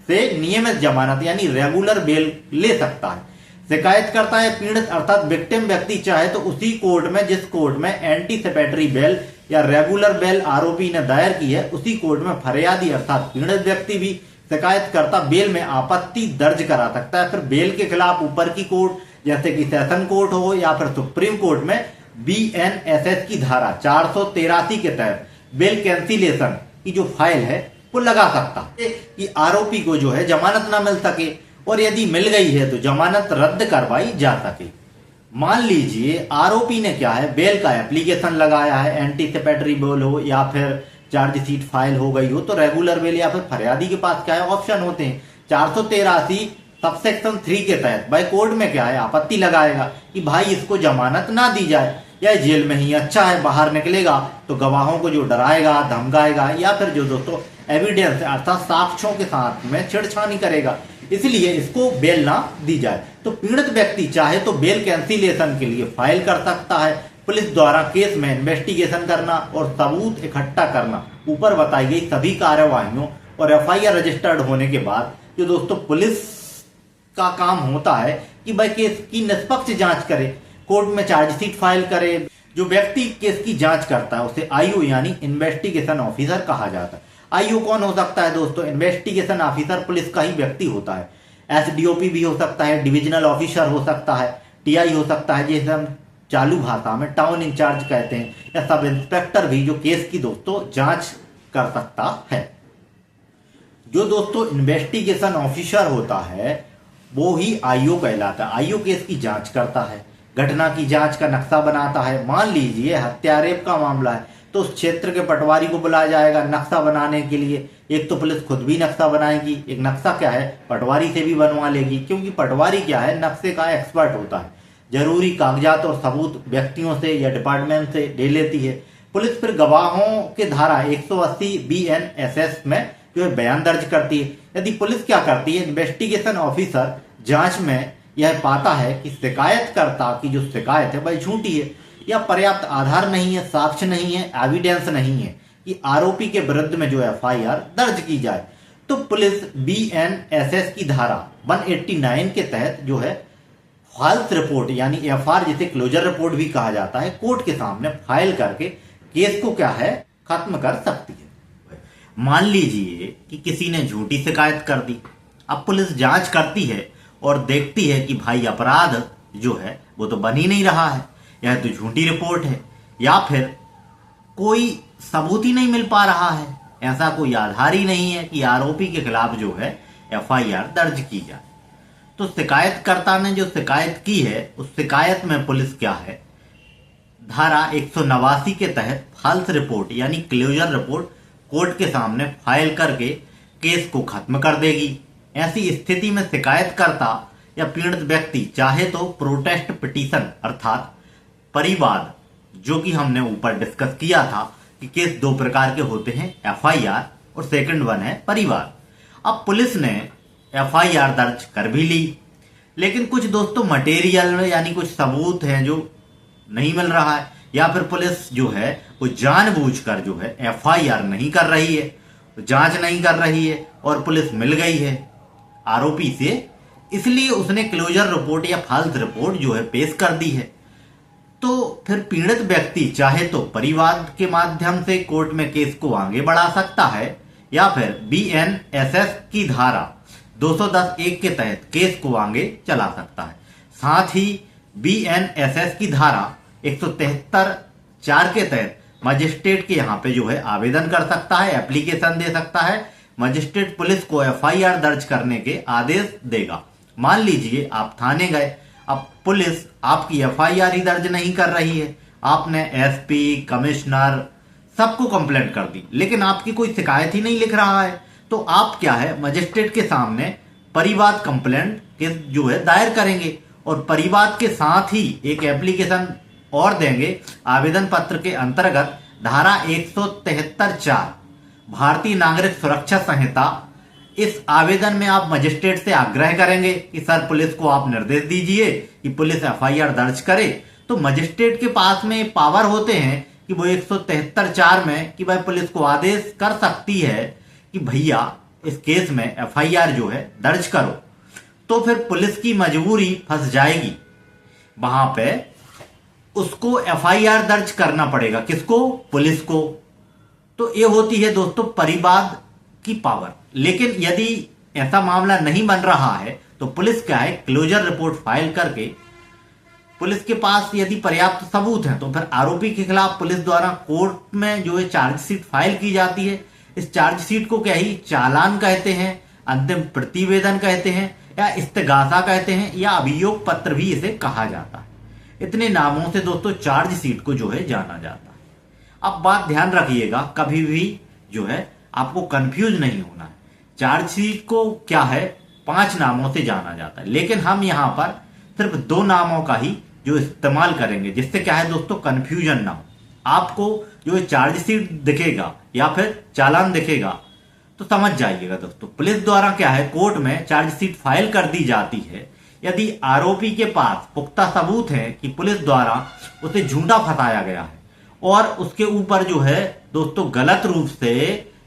[SPEAKER 1] से नियमित जमानत यानी रेगुलर बेल ले सकता है। शिकायतकर्ता या पीड़ित अर्थात विक्टिम व्यक्ति चाहे तो उसी कोर्ट में जिस कोर्ट में एंटीसिपेटरी बेल या रेगुलर बेल आरोपी ने दायर की है उसी कोर्ट में फरियादी अर्थात पीड़ित व्यक्ति भी शिकायतकर्ता बेल में आपत्ति दर्ज करा सकता है। फिर बेल के खिलाफ ऊपर की कोर्ट जैसे कि सेशन कोर्ट हो या फिर सुप्रीम कोर्ट में बीएनएसएस की धारा 483 के तहत बेल कैंसिलेशन की जो फाइल है वो लगा सकता है कि आरोपी को जो है जमानत ना मिल सके और यदि मिल गई है तो जमानत रद्द करवाई जा सके। मान लीजिए आरोपी ने क्या है बेल का एप्लीकेशन लगाया है, एंटीसिपेटरी बेल हो या फिर चार्जशीट फाइल हो गई हो तो रेगुलर बेल या फिर फरियादी के पास क्या है ऑप्शन होते हैं। 483 सबसेक्शन 3 के तहत भाई कोर्ट में क्या है आपत्ति लगाएगा कि भाई इसको जमानत ना दी जाए या जेल में ही अच्छा है, बाहर निकलेगा तो गवाहों को जो डराएगा धमकाएगा या फिर जो दोस्तों एविडेंस अर्थात साक्ष्यों के साथ में छेड़छानी करेगा, इसलिए इसको बेल ना दी जाए। तो पीड़ित व्यक्ति चाहे तो बेल कैंसिलेशन के लिए फाइल कर सकता है। पुलिस द्वारा केस में इन्वेस्टिगेशन करना और सबूत इकट्ठा करना ऊपर बताई गई सभी कार्यवाहियों और एफआईआर रजिस्टर्ड होने के बाद जो दोस्तों पुलिस का काम होता है कि भाई केस की निष्पक्ष जांच करे, कोर्ट में चार्जशीट फाइल करे। जो व्यक्ति केस की जांच करता है उसे आईओ यानी इन्वेस्टिगेशन ऑफिसर कहा जाता है। आईओ कौन हो सकता है दोस्तों? इन्वेस्टिगेशन ऑफिसर पुलिस का ही व्यक्ति होता है। एसडीओपी भी हो सकता है, डिविजनल ऑफिसर हो सकता है, टीआई हो सकता है जिसे हम चालू भाषा में टाउन इंचार्ज कहते हैं, या सब इंस्पेक्टर भी जो केस की दोस्तों जांच कर सकता है। जो दोस्तों इन्वेस्टिगेशन ऑफिसर होता है वो ही आईओ कहलाता है। आईओ केस की जांच करता है, घटना की जांच का नक्शा बनाता है। मान लीजिए हत्या रेप का मामला है तो उस क्षेत्र के पटवारी को बुलाया जाएगा नक्शा बनाने के लिए। एक तो पुलिस खुद भी नक्शा बनाएगी, एक नक्शा क्या है पटवारी से भी बनवा लेगी, क्योंकि पटवारी क्या है नक्शे का एक्सपर्ट होता है। जरूरी कागजात और सबूत व्यक्तियों से या डिपार्टमेंट से ले लेती है। पुलिस फिर गवाहों के धारा 180 बीएनएसएस में जो है बयान दर्ज करती है। यदि पुलिस क्या करती है, इन्वेस्टिगेशन ऑफिसर जांच में यह पाता है कि शिकायतकर्ता की जो शिकायत है भाई झूठी है या पर्याप्त आधार नहीं है, साक्ष्य नहीं है, एविडेंस नहीं है कि आरोपी के विरुद्ध में जो एफआईआर दर्ज की जाए, तो पुलिस बीएनएसएस की धारा 189 के तहत जो है फॉल्स रिपोर्ट यानी एफआर जिसे क्लोजर रिपोर्ट भी कहा जाता है कोर्ट के सामने फाइल करके केस को क्या है खत्म कर सकती है। मान लीजिए कि किसी ने झूठी शिकायत कर दी, अब पुलिस जांच करती है और देखती है कि भाई अपराध जो है वो तो बन ही नहीं रहा है, यह तो झूठी रिपोर्ट है या फिर कोई सबूत ही नहीं मिल पा रहा है, ऐसा कोई आधार ही नहीं है कि आरोपी के खिलाफ जो है एफआईआर दर्ज की जाए। तो शिकायतकर्ता ने जो शिकायत की है उस शिकायत में पुलिस क्या है धारा 189 के तहत फॉल्स रिपोर्ट यानी क्लोजर रिपोर्ट कोर्ट के सामने फाइल करके केस को खत्म कर देगी। ऐसी स्थिति में शिकायतकर्ता या पीड़ित व्यक्ति चाहे तो प्रोटेस्ट पिटीशन अर्थात परिवाद, जो कि हमने ऊपर डिस्कस किया था कि केस दो प्रकार के होते हैं, एफआईआर और सेकंड वन है परिवाद। अब पुलिस ने एफआईआर दर्ज कर भी ली, लेकिन कुछ दोस्तों मटेरियल यानी कुछ सबूत हैं जो नहीं मिल रहा है, या फिर पुलिस जो है वो जानबूझकर जो है एफआईआर नहीं कर रही है, जांच नहीं कर रही है और पुलिस मिल गई है आरोपी से, इसलिए उसने क्लोजर रिपोर्ट या फॉल्स रिपोर्ट जो है पेश कर दी है। तो फिर पीड़ित व्यक्ति चाहे तो परिवाद के माध्यम से कोर्ट में केस को आगे बढ़ा सकता है या फिर बीएनएसएस की धारा 210(1) के तहत केस को आगे चला सकता है। साथ ही बीएनएसएस की धारा 173(4) के तहत मजिस्ट्रेट के यहाँ पे जो है आवेदन कर सकता है, एप्लीकेशन दे सकता है। मजिस्ट्रेट पुलिस को एफआईआर दर्ज करने के आदेश देगा। मान लीजिए आप थाने गए, अब पुलिस आपकी एफआईआर ही दर्ज नहीं कर रही है, आपने एसपी, कमिश्नर सबको कंप्लेंट कर दी, लेकिन आपकी कोई शिकायत ही नहीं लिख रहा है, तो आप क्या है मजिस्ट्रेट के सामने परिवाद कंप्लेंट के जो है दायर करेंगे और परिवाद के साथ ही एक एप्लीकेशन और देंगे। आवेदन पत्र के अंतर्गत धारा 173(4) भारतीय नागरिक सुरक्षा संहिता, इस आवेदन में आप मजिस्ट्रेट से आग्रह करेंगे कि सर पुलिस को आप निर्देश दीजिए कि पुलिस एफआईआर दर्ज करे। तो मजिस्ट्रेट के पास में पावर होते हैं कि वो 173(4) में कि भाई पुलिस को आदेश कर सकती है कि भैया इस केस में एफआईआर जो है दर्ज करो। तो फिर पुलिस की मजबूरी फंस जाएगी, वहां पे उसको एफआईआर दर्ज करना पड़ेगा। किसको? पुलिस को। तो ये होती है दोस्तों परिवाद की पावर। लेकिन यदि ऐसा मामला नहीं बन रहा है तो पुलिस क्या है, क्लोजर रिपोर्ट फाइल करके पुलिस के पास यदि पर्याप्त सबूत है तो फिर आरोपी के खिलाफ पुलिस द्वारा कोर्ट में जो है चार्जशीट फाइल की जाती है। इस चार्जशीट को क्या ही चालान कहते हैं, अंतिम प्रतिवेदन कहते हैं, या इस्तेगासा कहते हैं, या अभियोग पत्र भी इसे कहा जाता है। इतने नामों से दोस्तों चार्जशीट को जो है जाना जाता है। अब बात ध्यान रखिएगा, कभी भी जो है आपको कंफ्यूज नहीं होना है। चार्जशीट को क्या है 5 नामों से जाना जाता है, लेकिन हम यहां पर सिर्फ 2 नामों का ही जो इस्तेमाल करेंगे, जिससे क्या है दोस्तों कंफ्यूजन ना हो। आपको जो चार्जशीट दिखेगा या फिर चालान दिखेगा तो समझ जाइएगा दोस्तों, पुलिस द्वारा क्या है कोर्ट में चार्जशीट फाइल कर दी जाती है यदि आरोपी के पास पुख्ता सबूत है कि पुलिस द्वारा उसे झूठा फंसाया गया है और उसके ऊपर जो है दोस्तों गलत रूप से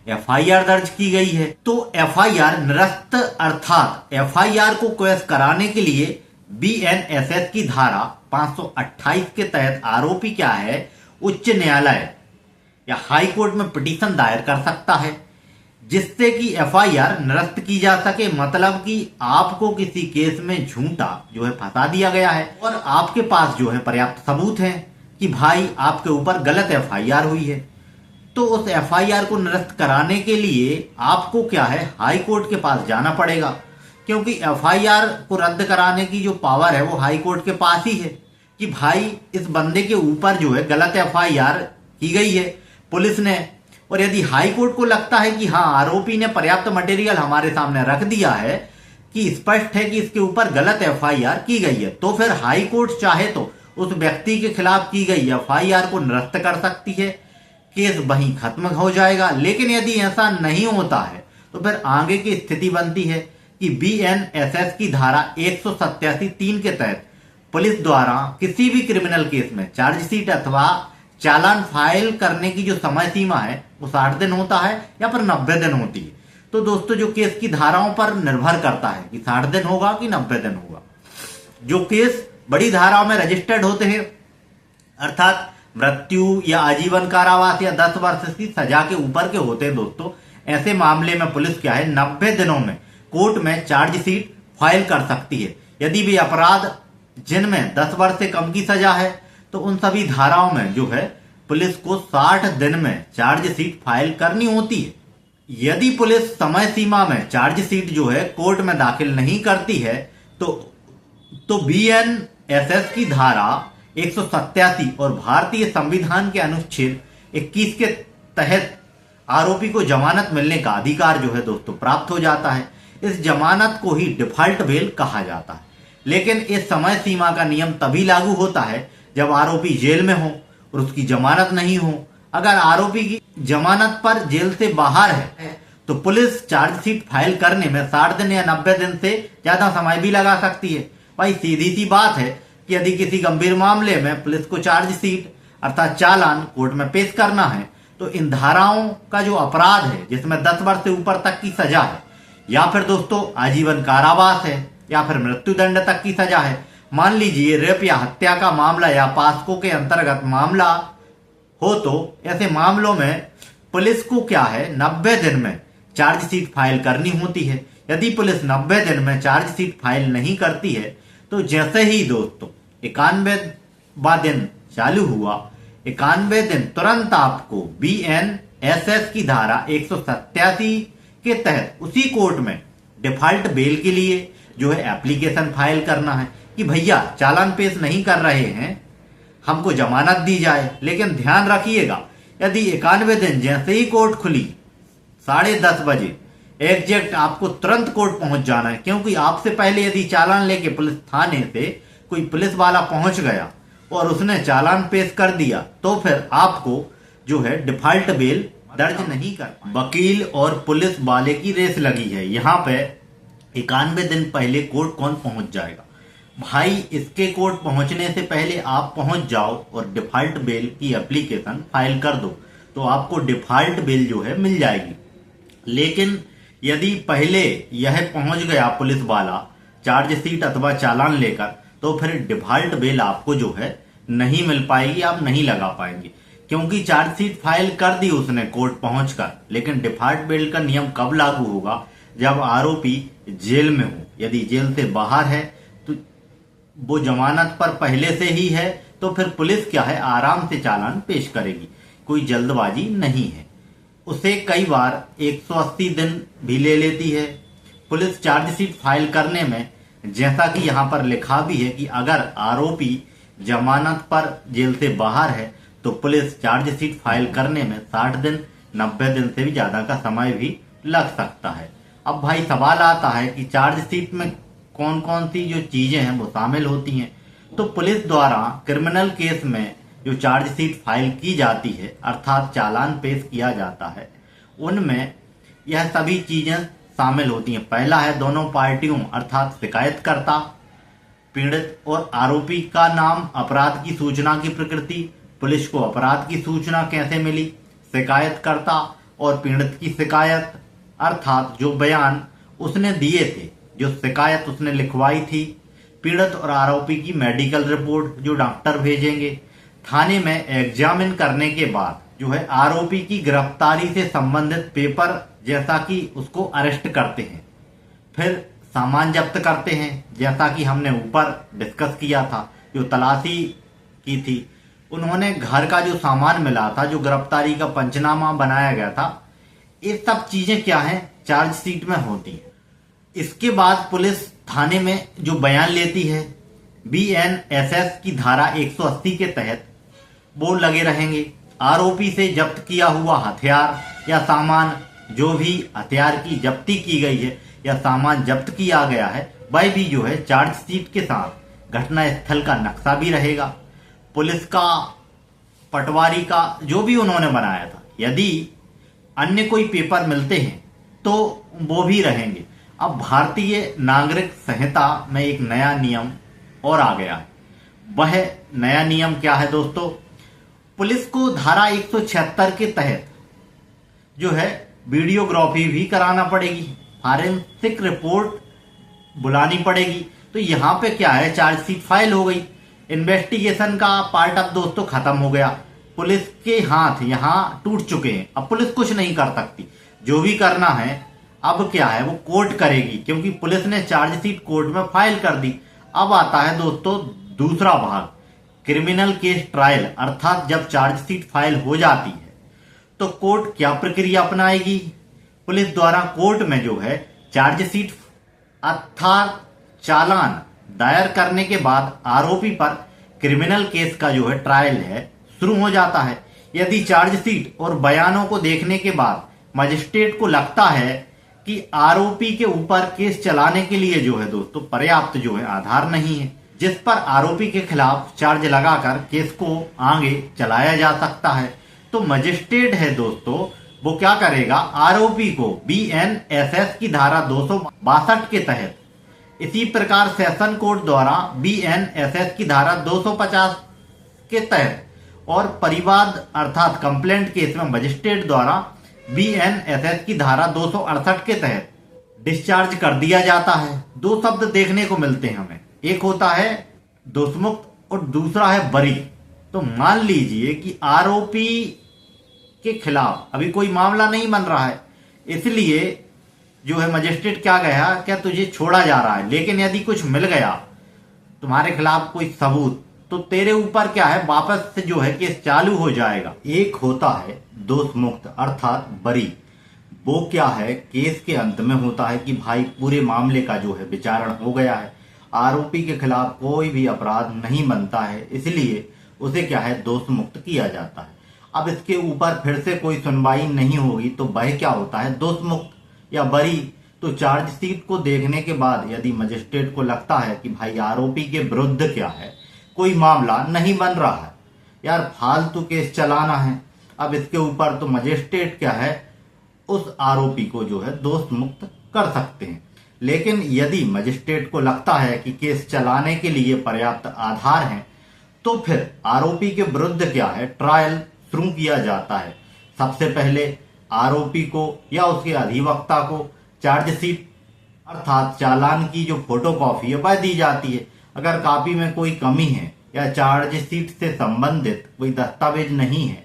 [SPEAKER 1] एफआईआर दर्ज की गई है। तो एफआईआर निरस्त, अर्थात एफआईआर को क्वेश कराने के लिए बीएनएसएस की धारा 528 के तहत आरोपी क्या है उच्च न्यायालय या हाई कोर्ट में पिटीशन दायर कर सकता है, जिससे कि एफआईआर निरस्त की जा सके। मतलब कि आपको किसी केस में झूठा जो है फंसा दिया गया है और आपके पास जो है पर्याप्त सबूत है कि भाई आपके ऊपर गलत एफआईआर हुई है। तो उस एफआईआर को निरस्त कराने के लिए आपको क्या है हाई कोर्ट के पास जाना पड़ेगा, क्योंकि एफआईआर को रद्द कराने की जो पावर है वो हाई कोर्ट के पास ही है कि भाई इस बंदे के ऊपर जो है गलत एफआईआर की गई है पुलिस ने। और यदि हाई कोर्ट को लगता है कि हाँ आरोपी ने पर्याप्त मटेरियल हमारे सामने रख दिया है कि स्पष्ट है कि इसके ऊपर गलत एफआईआर की गई है, तो फिर हाई कोर्ट चाहे तो उस व्यक्ति के खिलाफ की गई एफआईआर को निरस्त कर सकती है, केस वहीं खत्म हो जाएगा। लेकिन यदि ऐसा नहीं होता है तो फिर आगे की स्थिति बनती है कि बीएनएसएस की धारा 187(3) के तहत पुलिस द्वारा किसी भी क्रिमिनल केस में चार्जशीट अथवा चालान फाइल करने की जो समय सीमा है वो 60 दिन होता है या फिर 90 दिन होती है। तो दोस्तों जो केस की धाराओं पर निर्भर करता है कि 60 दिन होगा कि 90 दिन होगा। जो केस बड़ी धाराओं में रजिस्टर्ड होते हैं, अर्थात मृत्यु या आजीवन कारावास या 10 वर्ष की सजा के ऊपर के होते हैं दोस्तों, ऐसे मामले में पुलिस क्या है 90 दिनों में कोर्ट में चार्जशीट फाइल कर सकती है। यदि भी अपराध जिनमें 10 वर्ष से कम की सजा है तो उन सभी धाराओं में जो है पुलिस को 60 दिन में चार्जशीट फाइल करनी होती है। यदि पुलिस समय सीमा में चार्जशीट जो है कोर्ट में दाखिल नहीं करती है तो बीएनएसएस की धारा 187 और भारतीय संविधान के अनुच्छेद 21 के तहत आरोपी को जमानत मिलने का अधिकार जो है दोस्तों प्राप्त हो जाता है। इस जमानत को ही डिफॉल्ट बेल कहा जाता है। लेकिन इस समय सीमा का नियम तभी लागू होता है जब आरोपी जेल में हो और उसकी जमानत नहीं हो। अगर आरोपी की जमानत पर जेल से बाहर है तो पुलिस चार्जशीट फाइल करने में 60 दिन या 90 दिन से ज्यादा समय भी लगा सकती है। भाई सीधी सी बात है कि यदि किसी गंभीर मामले में पुलिस को चार्जशीट अर्थात चालान कोर्ट में पेश करना है तो इन धाराओं का जो अपराध है जिसमें 10 वर्ष से ऊपर तक की सजा है या फिर दोस्तों आजीवन कारावास है या फिर मृत्यु दंड तक की सजा है। मान लीजिए रेप या हत्या का मामला या पास्को के अंतर्गत मामला हो तो ऐसे मामलों में पुलिस को क्या है 90 दिन में चार्जशीट फाइल करनी होती है। यदि पुलिस 90 दिन में चार्जशीट फाइल नहीं करती है तो जैसे ही दोस्तों 91वां दिन चालू हुआ, 91 दिन तुरंत आपको बीएनएसएस की धारा 187 के तहत उसी कोर्ट में डिफॉल्ट बेल के लिए जो है एप्लीकेशन फाइल करना है कि भैया चालान पेश नहीं कर रहे हैं, हमको जमानत दी जाए। लेकिन ध्यान रखिएगा यदि 91 दिन जैसे ही कोर्ट खुली 10:30 बजे एग्जैक्ट आपको तुरंत कोर्ट पहुंच जाना है, क्योंकि आपसे पहले यदि चालान लेके पुलिस थाने से कोई पुलिस वाला पहुंच गया और उसने चालान पेश कर दिया तो फिर आपको जो है डिफॉल्ट बेल दर्ज नहीं कर पाए। वकील और पुलिस वाले की रेस लगी है। यहाँ पे 91 दिन पहले कोर्ट कौन पहुंच जाएगा? भाई, इसके कोर्ट पहुंचने से पहले आप पहुंच जाओ और डिफॉल्ट बेल की एप्लीकेशन फाइल कर दो, तो आपको डिफॉल्ट बेल जो है मिल जाएगी। लेकिन यदि पहले यह पहुंच गया पुलिस वाला चार्जशीट अथवा चालान लेकर, तो फिर डिफॉल्ट बेल आपको जो है नहीं मिल पाएगी, आप नहीं लगा पाएंगे, क्योंकि चार्जशीट फाइल कर दी उसने कोर्ट पहुंचकर। लेकिन डिफॉल्ट बेल का नियम कब लागू होगा? जब आरोपी जेल में हो। यदि जेल से बाहर है तो वो जमानत पर पहले से ही है, तो फिर पुलिस क्या है, आराम से चालान पेश करेगी, कोई जल्दबाजी नहीं है। उसे कई बार 180 दिन भी ले लेती है पुलिस चार्जशीट फाइल करने में। जैसा कि यहाँ पर लिखा भी है कि अगर आरोपी जमानत पर जेल से बाहर है तो पुलिस चार्जशीट फाइल करने में 60 दिन 90 दिन से भी ज्यादा का समय भी लग सकता है। अब भाई सवाल आता है कि चार्जशीट में कौन कौन सी जो चीजें हैं वो शामिल होती हैं। तो पुलिस द्वारा क्रिमिनल केस में जो चार्जशीट फाइल की जाती है, अर्थात चालान पेश किया जाता है, उनमें यह सभी चीजें शामिल होती हैं। पहला है दोनों पार्टियों अर्थात शिकायतकर्ता, पीड़ित और आरोपी का नाम, अपराध की सूचना की प्रकृति, पुलिस को अपराध की सूचना कैसे मिली, शिकायतकर्ता और पीड़ित की शिकायत अर्थात जो बयान उसने दिए थे, जो शिकायत उसने लिखवाई थी, पीड़ित और आरोपी की मेडिकल रिपोर्ट जो डॉक्टर भेजेंगे, थाने में एग्जामिन करने के बाद जो है आरोपी की गिरफ्तारी से संबंधित पेपर, जैसा कि उसको अरेस्ट करते हैं, फिर सामान जब्त करते हैं, जैसा कि हमने ऊपर डिस्कस किया था, जो तलाशी की थी, उन्होंने घर का जो सामान मिला था, जो गिरफ्तारी का पंचनामा बनाया गया था, ये सब चीजें क्या है, चार्जशीट में होती है। इसके बाद पुलिस थाने में जो बयान लेती है, BNSS की धारा 180 के तहत वो लगे रहेंगे। आरोपी से जब्त किया हुआ हथियार या सामान, जो भी हथियार की जब्ती की गई है या सामान जब्त किया गया है, वह भी जो है चार्जशीट के साथ घटना स्थल का नक्शा भी रहेगा, पुलिस का पटवारी का जो भी उन्होंने बनाया था, यदि अन्य कोई पेपर मिलते हैं तो वो भी रहेंगे। अब भारतीय नागरिक संहिता में एक नया नियम और आ गया है। वह नया नियम क्या है दोस्तों? पुलिस को धारा 176 के तहत जो है वीडियोग्राफी भी कराना पड़ेगी, फॉरेंसिक रिपोर्ट बुलानी पड़ेगी। तो यहाँ पे क्या है, चार्जशीट फाइल हो गई, इन्वेस्टिगेशन का पार्ट अब दोस्तों खत्म हो गया, पुलिस के हाथ यहाँ टूट चुके हैं। अब पुलिस कुछ नहीं कर सकती, जो भी करना है अब क्या है वो कोर्ट करेगी, क्योंकि पुलिस ने चार्जशीट कोर्ट में फाइल कर दी। अब आता है दोस्तों दूसरा भाग, क्रिमिनल केस ट्रायल, अर्थात जब चार्जशीट फाइल हो जाती है तो कोर्ट क्या प्रक्रिया अपनाएगी। पुलिस द्वारा कोर्ट में जो है चार्जशीट अर्थात चालान दायर करने के बाद आरोपी पर क्रिमिनल केस का जो है ट्रायल है शुरू हो जाता है। यदि चार्जशीट और बयानों को देखने के बाद मजिस्ट्रेट को लगता है कि आरोपी के ऊपर केस चलाने के लिए जो है दोस्तों पर्याप्त जो है आधार नहीं है, जिस पर आरोपी के खिलाफ चार्ज लगाकर केस को आगे चलाया जा सकता है, तो मजिस्ट्रेट है दोस्तों वो क्या करेगा, आरोपी को BNSS की धारा 262 के तहत, इसी प्रकार सेशन कोर्ट द्वारा BNSS की धारा 250 के तहत और परिवाद अर्थात कंप्लेंट केस में मजिस्ट्रेट द्वारा BNSS की धारा 268 के तहत डिस्चार्ज कर दिया जाता है। दो शब्द देखने को मिलते हैं हमें, एक होता है दोषमुक्त और दूसरा है बरी। तो मान लीजिए कि आरोपी के खिलाफ अभी कोई मामला नहीं बन रहा है, इसलिए जो है मजिस्ट्रेट क्या कहा, क्या तुझे छोड़ा जा रहा है, लेकिन यदि कुछ मिल गया तुम्हारे खिलाफ कोई सबूत, तो तेरे ऊपर क्या है वापस से जो है केस चालू हो जाएगा। एक होता है दोष मुक्त अर्थात बरी, वो क्या है केस के अंत में होता है कि भाई पूरे मामले का जो है विचारण हो गया है, आरोपी के खिलाफ कोई भी अपराध नहीं बनता है, इसलिए उसे क्या है दोष मुक्त किया जाता है। अब इसके ऊपर फिर से कोई सुनवाई नहीं होगी तो वह क्या होता है दोष मुक्त या बरी। तो चार्जशीट को देखने के बाद यदि मजिस्ट्रेट को लगता है कि भाई आरोपी के विरुद्ध क्या है कोई मामला नहीं बन रहा है, यार फालतू केस चलाना है, अब इसके ऊपर तो मजिस्ट्रेट क्या है, उस आरोपी को जो है दोष मुक्त कर सकते हैं। लेकिन यदि मजिस्ट्रेट को लगता है कि केस चलाने के लिए पर्याप्त आधार हैं, तो फिर आरोपी के विरुद्ध क्या है, ट्रायल शुरू किया जाता है। सबसे पहले आरोपी को या उसके अधिवक्ता को चार्जशीट अर्थात चालान की जो फोटोकॉपी है वह दी जाती है। अगर कॉपी में कोई कमी है या चार्जशीट से संबंधित कोई दस्तावेज नहीं है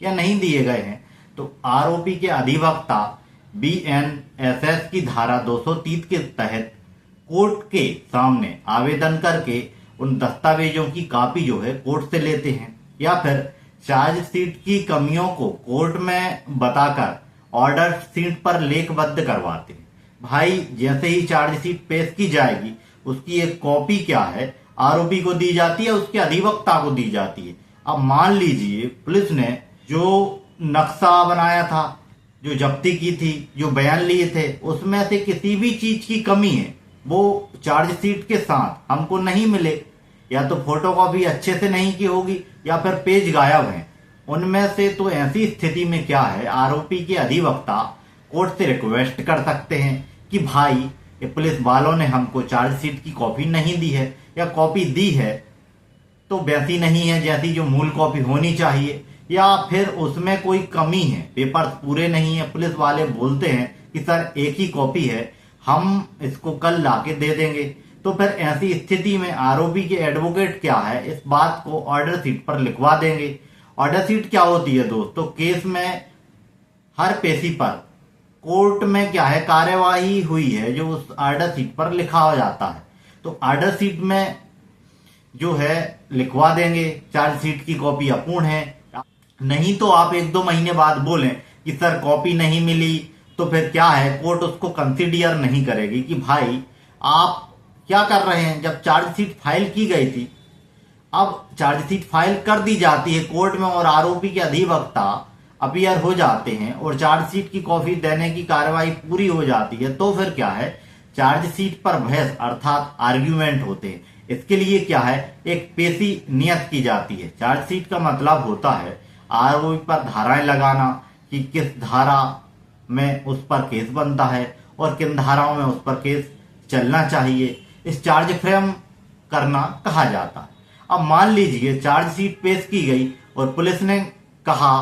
[SPEAKER 1] या नहीं दिए गए हैं, तो आरोपी के अधिवक्ता BNSS की धारा 230 के तहत कोर्ट के सामने आवेदन करके उन दस्तावेजों की कॉपी जो है कोर्ट से लेते हैं, या फिर चार्जशीट की कमियों को कोर्ट में बताकर ऑर्डर शीट पर लेखबद्ध करवाते हैं। भाई जैसे ही चार्जशीट पेश की जाएगी, उसकी एक कॉपी क्या है आरोपी को दी जाती है, उसके अधिवक्ता को दी जाती है। अब मान लीजिए पुलिस ने जो नक्शा बनाया था, जो जब्ती की थी, जो बयान लिए थे, उसमें से किसी भी चीज की कमी है, वो चार्जशीट के साथ हमको नहीं मिले, या तो फोटोकॉपी अच्छे से नहीं की होगी या फिर पेज गायब हैं उनमें से, तो ऐसी स्थिति में क्या है, आरोपी के अधिवक्ता कोर्ट से रिक्वेस्ट कर सकते हैं कि भाई ये पुलिस वालों ने हमको चार्जशीट की कॉपी नहीं दी है, या कॉपी दी है तो वैसी नहीं है जैसी जो मूल कॉपी होनी चाहिए, या फिर उसमें कोई कमी है, पेपर्स पूरे नहीं है। पुलिस वाले बोलते हैं कि सर एक ही कॉपी है, हम इसको कल लाके दे देंगे। तो फिर ऐसी स्थिति में आरोपी के एडवोकेट क्या है, इस बात को ऑर्डर शीट पर लिखवा देंगे। ऑर्डर शीट क्या होती है दोस्तों, केस में हर पेशी पर कोर्ट में क्या है कार्यवाही हुई है जो उस ऑर्डर शीट पर लिखा हो जाता है, तो ऑर्डर शीट में जो है लिखवा देंगे चार्जशीट की कॉपी अपूर्ण है। नहीं तो आप 1-2 महीने बाद बोलें कि सर कॉपी नहीं मिली, तो फिर क्या है, कोर्ट उसको कंसीडर नहीं करेगी कि भाई आप क्या कर रहे हैं। जब चार्जशीट फाइल की गई थी, अब चार्जशीट फाइल कर दी जाती है कोर्ट में और आरोपी के अधिवक्ता अपीयर हो जाते हैं और चार्जशीट की कॉपी देने की कार्रवाई पूरी हो जाती है, तो फिर क्या है, चार्जशीट पर बहस अर्थात आर्ग्यूमेंट होते हैं। इसके लिए क्या है, एक पेशी नियत की जाती है। चार्जशीट का मतलब होता है आरोपी पर धाराएं लगाना कि किस धारा में उस पर केस बनता है और किन धाराओं में उस पर केस चलना चाहिए, इस चार्ज फ्रेम करना कहा जाता है। अब मान लीजिए चार्जशीट पेश की गई और पुलिस ने कहा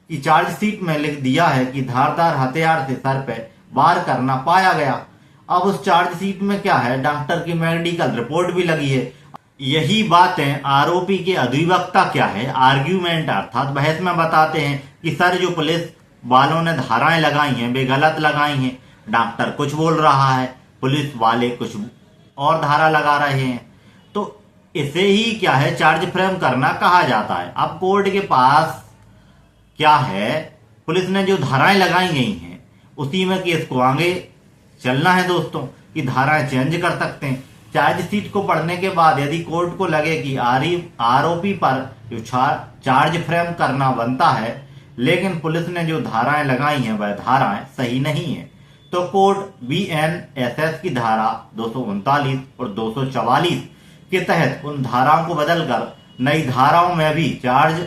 [SPEAKER 1] कि चार्जशीट में लिख दिया है कि धारदार हथियार से सर पे वार करना पाया गया। अब उस चार्जशीट में क्या है, डॉक्टर की मेडिकल रिपोर्ट भी लगी है। यही बातें आरोपी के अधिवक्ता क्या है, आर्ग्यूमेंट अर्थात बहस में बताते हैं कि सर जो पुलिस वालों ने धाराएं लगाई हैं वे गलत लगाई हैं, डॉक्टर कुछ बोल रहा है, पुलिस वाले कुछ और धारा लगा रहे हैं। तो इसे ही क्या है, चार्ज फ्रेम करना कहा जाता है। अब कोर्ट के पास क्या है, पुलिस ने जो धाराएं लगाई गई हैं उसी में केस को आगे चलना है दोस्तों, कि धाराएं चेंज कर सकते हैं। चार्जशीट को पढ़ने के बाद यदि कोर्ट को लगे कि आरोपी पर जो चार्ज फ्रेम करना बनता है, लेकिन पुलिस ने जो धाराएं लगाई हैं वह धाराएं सही नहीं है, तो कोर्ट BNSS की धारा 239 और 244 के तहत उन धाराओं को बदलकर नई धाराओं में भी चार्ज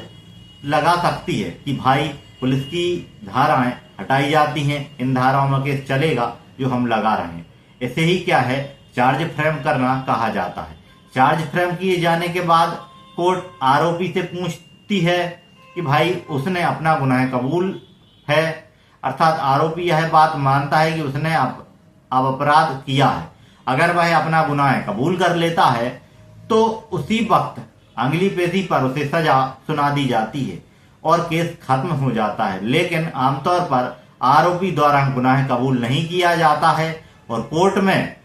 [SPEAKER 1] लगा सकती है कि भाई पुलिस की धाराएं हटाई जाती हैं, इन धाराओं में केस चलेगा जो हम लगा रहे हैं। इसे ही क्या है, चार्ज फ्रेम करना कहा जाता है। चार्ज फ्रेम किए जाने के बाद कोर्ट आरोपी से पूछती है कि भाई उसने अपना गुनाह कबूल है, अर्थात आरोपी यह बात मानता है कि उसने अब अपराध किया है। अगर वह अपना गुनाह कबूल कर लेता है तो उसी वक्त अगली पेशी पर उसे सजा सुना दी जाती है और केस खत्म हो जाता है। लेकिन आमतौर पर आरोपी द्वारा गुनाह कबूल नहीं किया जाता है और कोर्ट में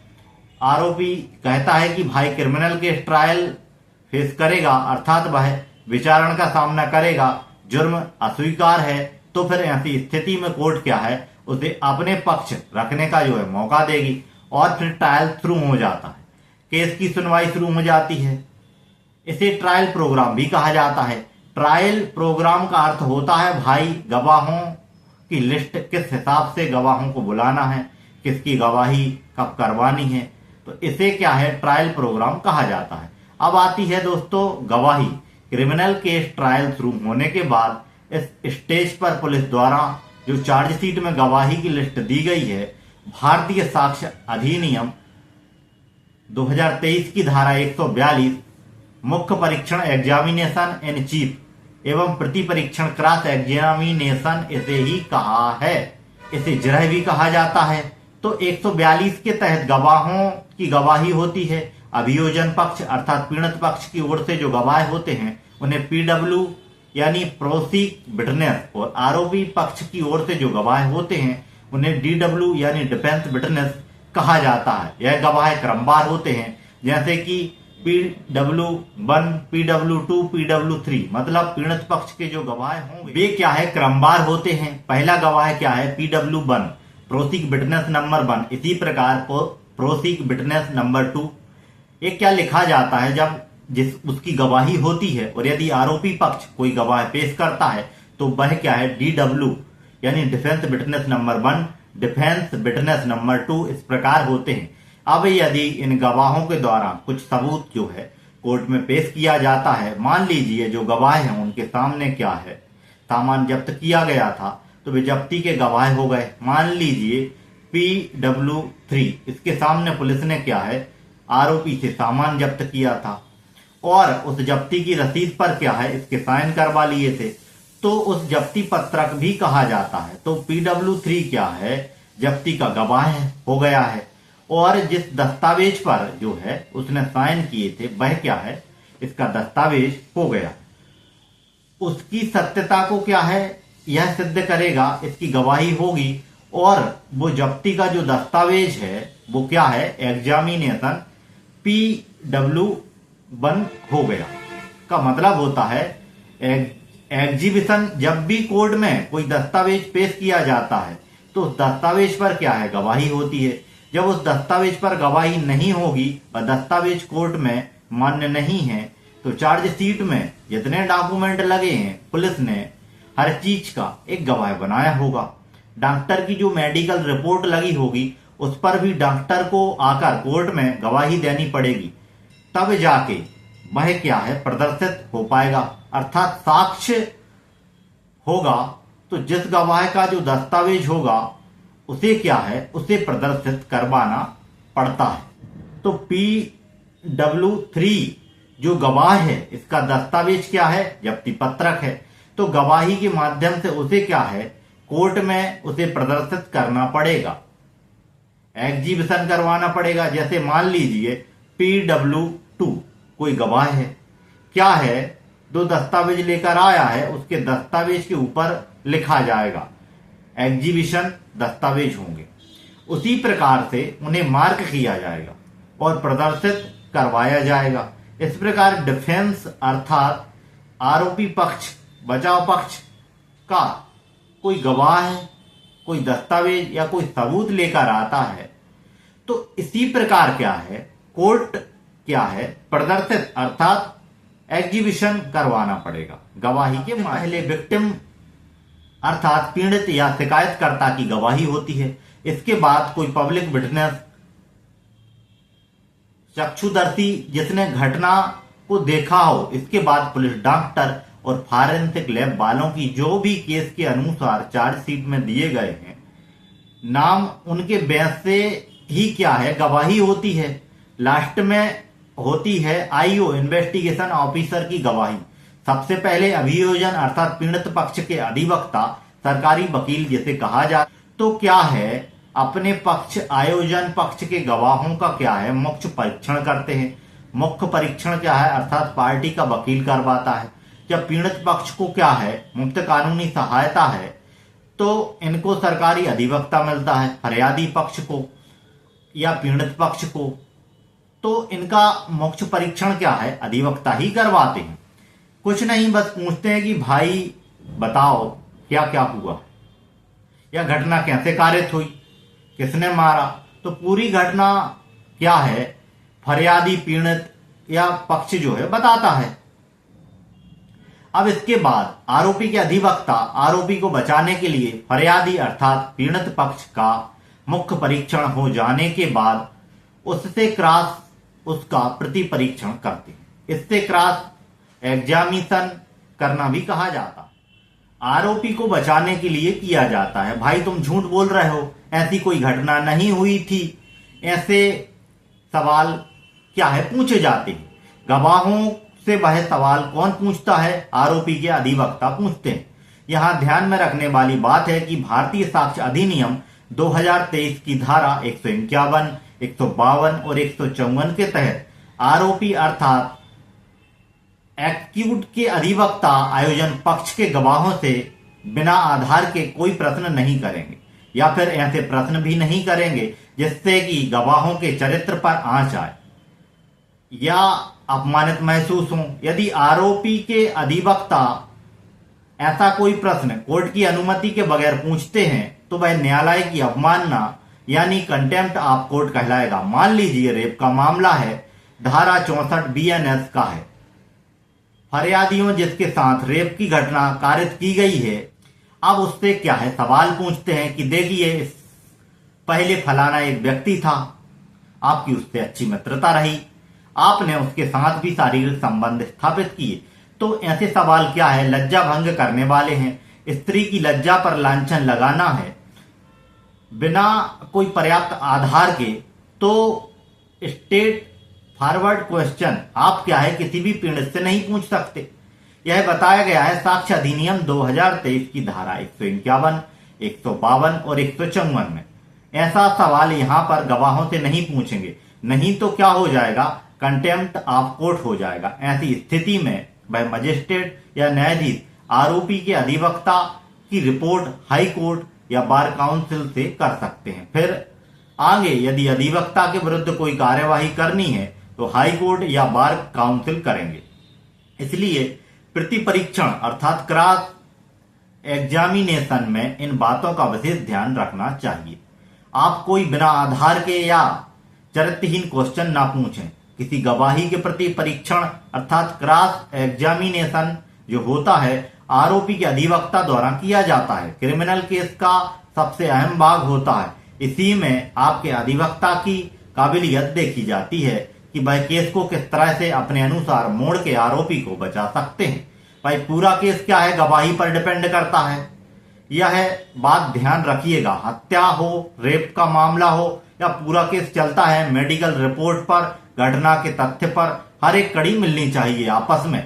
[SPEAKER 1] आरोपी कहता है कि भाई क्रिमिनल केस ट्रायल फेस करेगा, अर्थात वह विचारण का सामना करेगा, जुर्म अस्वीकार है, तो फिर ऐसी स्थिति में कोर्ट क्या है, उसे अपने पक्ष रखने का जो है मौका देगी और फिर ट्रायल शुरू हो जाता है, केस की सुनवाई शुरू हो जाती है। इसे ट्रायल प्रोग्राम भी कहा जाता है। ट्रायल प्रोग्राम का अर्थ होता है भाई गवाहों की लिस्ट, किस हिसाब से गवाहों को बुलाना है, किसकी गवाही कब करवानी है, तो इसे क्या है, ट्रायल प्रोग्राम कहा जाता है। अब आती है दोस्तों गवाही। क्रिमिनल केस ट्रायल शुरू होने के बाद इस स्टेज पर पुलिस द्वारा जो चार्जशीट में गवाही की लिस्ट दी गई है, भारतीय साक्ष्य अधिनियम 2023 की धारा 142 मुख्य परीक्षण एग्जामिनेशन इन चीफ एवं प्रति परीक्षण क्रॉस एग्जामिनेशन इसे ही कहा है। इसे जिरह भी कहा जाता है। तो 142 के तहत गवाहों की गवाही होती है। अभियोजन पक्ष अर्थात पीड़ित पक्ष की ओर से जो गवाह होते हैं उन्हें पीडब्ल्यू यानी प्रोसिक्यूशन विटनेस और आरोपी पक्ष की ओर से जो गवाह होते हैं उन्हें डीडब्ल्यू यानी डिफेंस विटनेस कहा जाता है। यह गवाह क्रमवार होते हैं, जैसे कि PW1, PW2, PW3 मतलब पीड़ित पक्ष के जो गवाह होंगे वे क्या है क्रमवार होते हैं। पहला गवाह क्या है PW1 प्रोसिक्यूशन विटनेस नंबर 1। इसी प्रकार प्रोसिक्यूशन विटनेस नंबर 2 एक क्या लिखा जाता है जब उसकी गवाही होती है और यदि आरोपी पक्ष कोई गवाह पेश करता है तो वह क्या है DW यानी defence witness number 1, defence witness number 2 इस प्रकार होते हैं। अब यदि इन गवाहों के द्वारा कुछ सबूत जो है कोर्ट में पेश किया जाता है, मान लीजिए जो गवाह हैं उनके सामने क्या है सामान जब्त किया गया था तो वे जब्ती के गवाह हो गए। मान लीजिए PW3 इसके सामने पुलिस ने क्या है आरोपी से सामान जब्त किया था और उस जब्ती की रसीद पर क्या है इसके साइन करवा लिए थे, तो उस जब्ती पत्रक भी कहा जाता है। तो PW3 क्या है जब्ती का गवाह हो गया है और जिस दस्तावेज पर जो है उसने साइन किए थे वह क्या है इसका दस्तावेज हो गया। उसकी सत्यता को क्या है यह सिद्ध करेगा, इसकी गवाही होगी और वो जब्ती का जो दस्तावेज है वो क्या है एग्जामिनेशन PW1 हो गया। का मतलब होता है एग्जीबिशन जब भी कोर्ट में कोई दस्तावेज पेश किया जाता है तो उस दस्तावेज पर क्या है गवाही होती है। जब उस दस्तावेज पर गवाही नहीं होगी व दस्तावेज कोर्ट में मान्य नहीं है तो चार्जशीट में जितने डॉक्यूमेंट लगे हैं पुलिस ने हर चीज का एक गवाह बनाया होगा। डॉक्टर की जो मेडिकल रिपोर्ट लगी होगी उस पर भी डॉक्टर को आकर कोर्ट में गवाही देनी पड़ेगी, तब जाके वह क्या है प्रदर्शित हो पाएगा अर्थात साक्ष्य होगा। तो जिस गवाह का जो दस्तावेज होगा उसे क्या है उसे प्रदर्शित करवाना पड़ता है। तो PW3 जो गवाह है इसका दस्तावेज क्या है जब्ती पत्रक है। तो गवाही के माध्यम से उसे क्या है कोर्ट में उसे प्रदर्शित करना पड़ेगा, एग्जीबिशन करवाना पड़ेगा। जैसे मान लीजिए PW2 कोई गवाह है, क्या है दो दस्तावेज लेकर आया है, उसके दस्तावेज के ऊपर लिखा जाएगा एग्जीबिशन दस्तावेज होंगे। उसी प्रकार से उन्हें मार्क किया जाएगा और प्रदर्शित करवाया जाएगा। इस प्रकार डिफेंस अर्थात आरोपी पक्ष बचाव पक्ष का कोई गवाह है कोई दस्तावेज या कोई सबूत लेकर आता है तो इसी प्रकार क्या है कोर्ट क्या है प्रदर्शित अर्थात एग्जीबिशन करवाना पड़ेगा गवाही के। पहले विक्टिम अर्थात पीड़ित या शिकायतकर्ता की गवाही होती है। इसके बाद कोई पब्लिक विटनेस चक्षुदर्शी जिसने घटना को देखा हो, इसके बाद पुलिस डॉक्टर और फॉरेंसिक लैब वालों की जो भी केस के अनुसार चार्जशीट में दिए गए हैं नाम उनके बेंच से ही क्या है गवाही होती है। लास्ट में होती है IO इन्वेस्टिगेशन ऑफिसर की गवाही। सबसे पहले अभियोजन अर्थात पीड़ित पक्ष के अधिवक्ता सरकारी वकील जिसे कहा जाता तो क्या है अपने पक्ष आयोजन पक्ष के गवाहों का क्या है मुख्य परीक्षण करते हैं। मुख्य परीक्षण क्या है अर्थात पार्टी का वकील करवाता है। जब पीड़ित पक्ष को क्या है मुफ्त कानूनी सहायता है तो इनको सरकारी अधिवक्ता मिलता है। फरियादी पक्ष को या पीड़ित पक्ष को तो इनका मुख्य परीक्षण क्या है अधिवक्ता ही करवाते हैं। कुछ नहीं बस पूछते हैं कि भाई बताओ क्या क्या हुआ या घटना कैसे कारित हुई, किसने मारा। तो पूरी घटना क्या है फरियादी पीड़ित या पक्ष जो है बताता है। अब इसके बाद आरोपी के अधिवक्ता आरोपी को बचाने के लिए फरियादी अर्थात पीड़ित पक्ष का मुख्य परीक्षण हो जाने के बाद उससे क्रॉस उसका प्रति परीक्षण करते हैं। इससे क्रॉस एग्जामिनेशन करना भी कहा जाता है। आरोपी को बचाने के लिए किया जाता है। भाई तुम झूठ बोल रहे हो, ऐसी कोई घटना नहीं हुई थी, ऐसे सवाल क्या है पूछे जाते हैं। गवाहों से वह सवाल कौन पूछता है? आरोपी के अधिवक्ता पूछते हैं। यहां ध्यान में रखने वाली बात है कि भारतीय साक्ष्य अधिनियम 2023 की धारा 151, 152 और 154 के तहत आरोपी अर्थात एक्यूट के अधिवक्ता आयोजन पक्ष के गवाहों से बिना आधार के कोई प्रश्न नहीं करेंगे या फिर ऐसे प्रश्न भी नहीं करेंगे जिससे कि गवाहों के चरित्र पर आंच आए या अपमानित महसूस हो। यदि आरोपी के अधिवक्ता ऐसा कोई प्रश्न कोर्ट की अनुमति के बगैर पूछते हैं तो वह न्यायालय की अवमानना यानी कंटेम्प्ट ऑफ कोर्ट कहलाएगा। मान लीजिए रेप का मामला है, धारा 64 BNS का है। फरियादियों जिसके साथ रेप की घटना कारित की गई है, अब उससे क्या है सवाल पूछते हैं कि देखिए पहले फलाना एक व्यक्ति था, आपकी उससे अच्छी मित्रता रही, आपने उसके साथ भी शारीरिक संबंध स्थापित किए, तो ऐसे सवाल क्या है लज्जा भंग करने वाले हैं। स्त्री की लज्जा पर लांछन लगाना है बिना कोई पर्याप्त आधार के, तो स्टेट फॉरवर्ड क्वेश्चन आप क्या है किसी भी पीड़ित से नहीं पूछ सकते। यह बताया गया है साक्ष्य अधिनियम 2023 की धारा 151, 152 और 154 में। ऐसा सवाल यहां पर गवाहों से नहीं पूछेंगे, नहीं तो क्या हो जाएगा कंटेम्प्ट ऑफ कोर्ट हो जाएगा। ऐसी स्थिति में वह मजिस्ट्रेट या न्यायाधीश आरोपी के अधिवक्ता की रिपोर्ट हाई कोर्ट या बार काउंसिल से कर सकते हैं। फिर आगे यदि अधिवक्ता के विरुद्ध कोई कार्यवाही करनी है तो हाई कोर्ट या बार काउंसिल करेंगे। इसलिए प्रति परीक्षण अर्थात क्रॉस एग्जामिनेशन में इन बातों का विशेष ध्यान रखना चाहिए। आप कोई बिना आधार के या चरित्रहीन क्वेश्चन ना पूछें। किसी गवाही के प्रति परीक्षण अर्थात क्रॉस एग्जामिनेशन जो होता है आरोपी के अधिवक्ता द्वारा किया जाता है। क्रिमिनल केस का सबसे अहम भाग होता है। इसी में आपके अधिवक्ता की काबिलियत देखी जाती है कि वह केस को किस तरह से अपने अनुसार मोड़ के आरोपी को बचा सकते हैं। भाई पूरा केस क्या है गवाही पर डिपेंड करता है, यह बात ध्यान रखिएगा। हत्या हो, रेप का मामला हो या पूरा केस चलता है मेडिकल रिपोर्ट पर, घटना के तथ्य पर, हर एक कड़ी मिलनी चाहिए आपस में।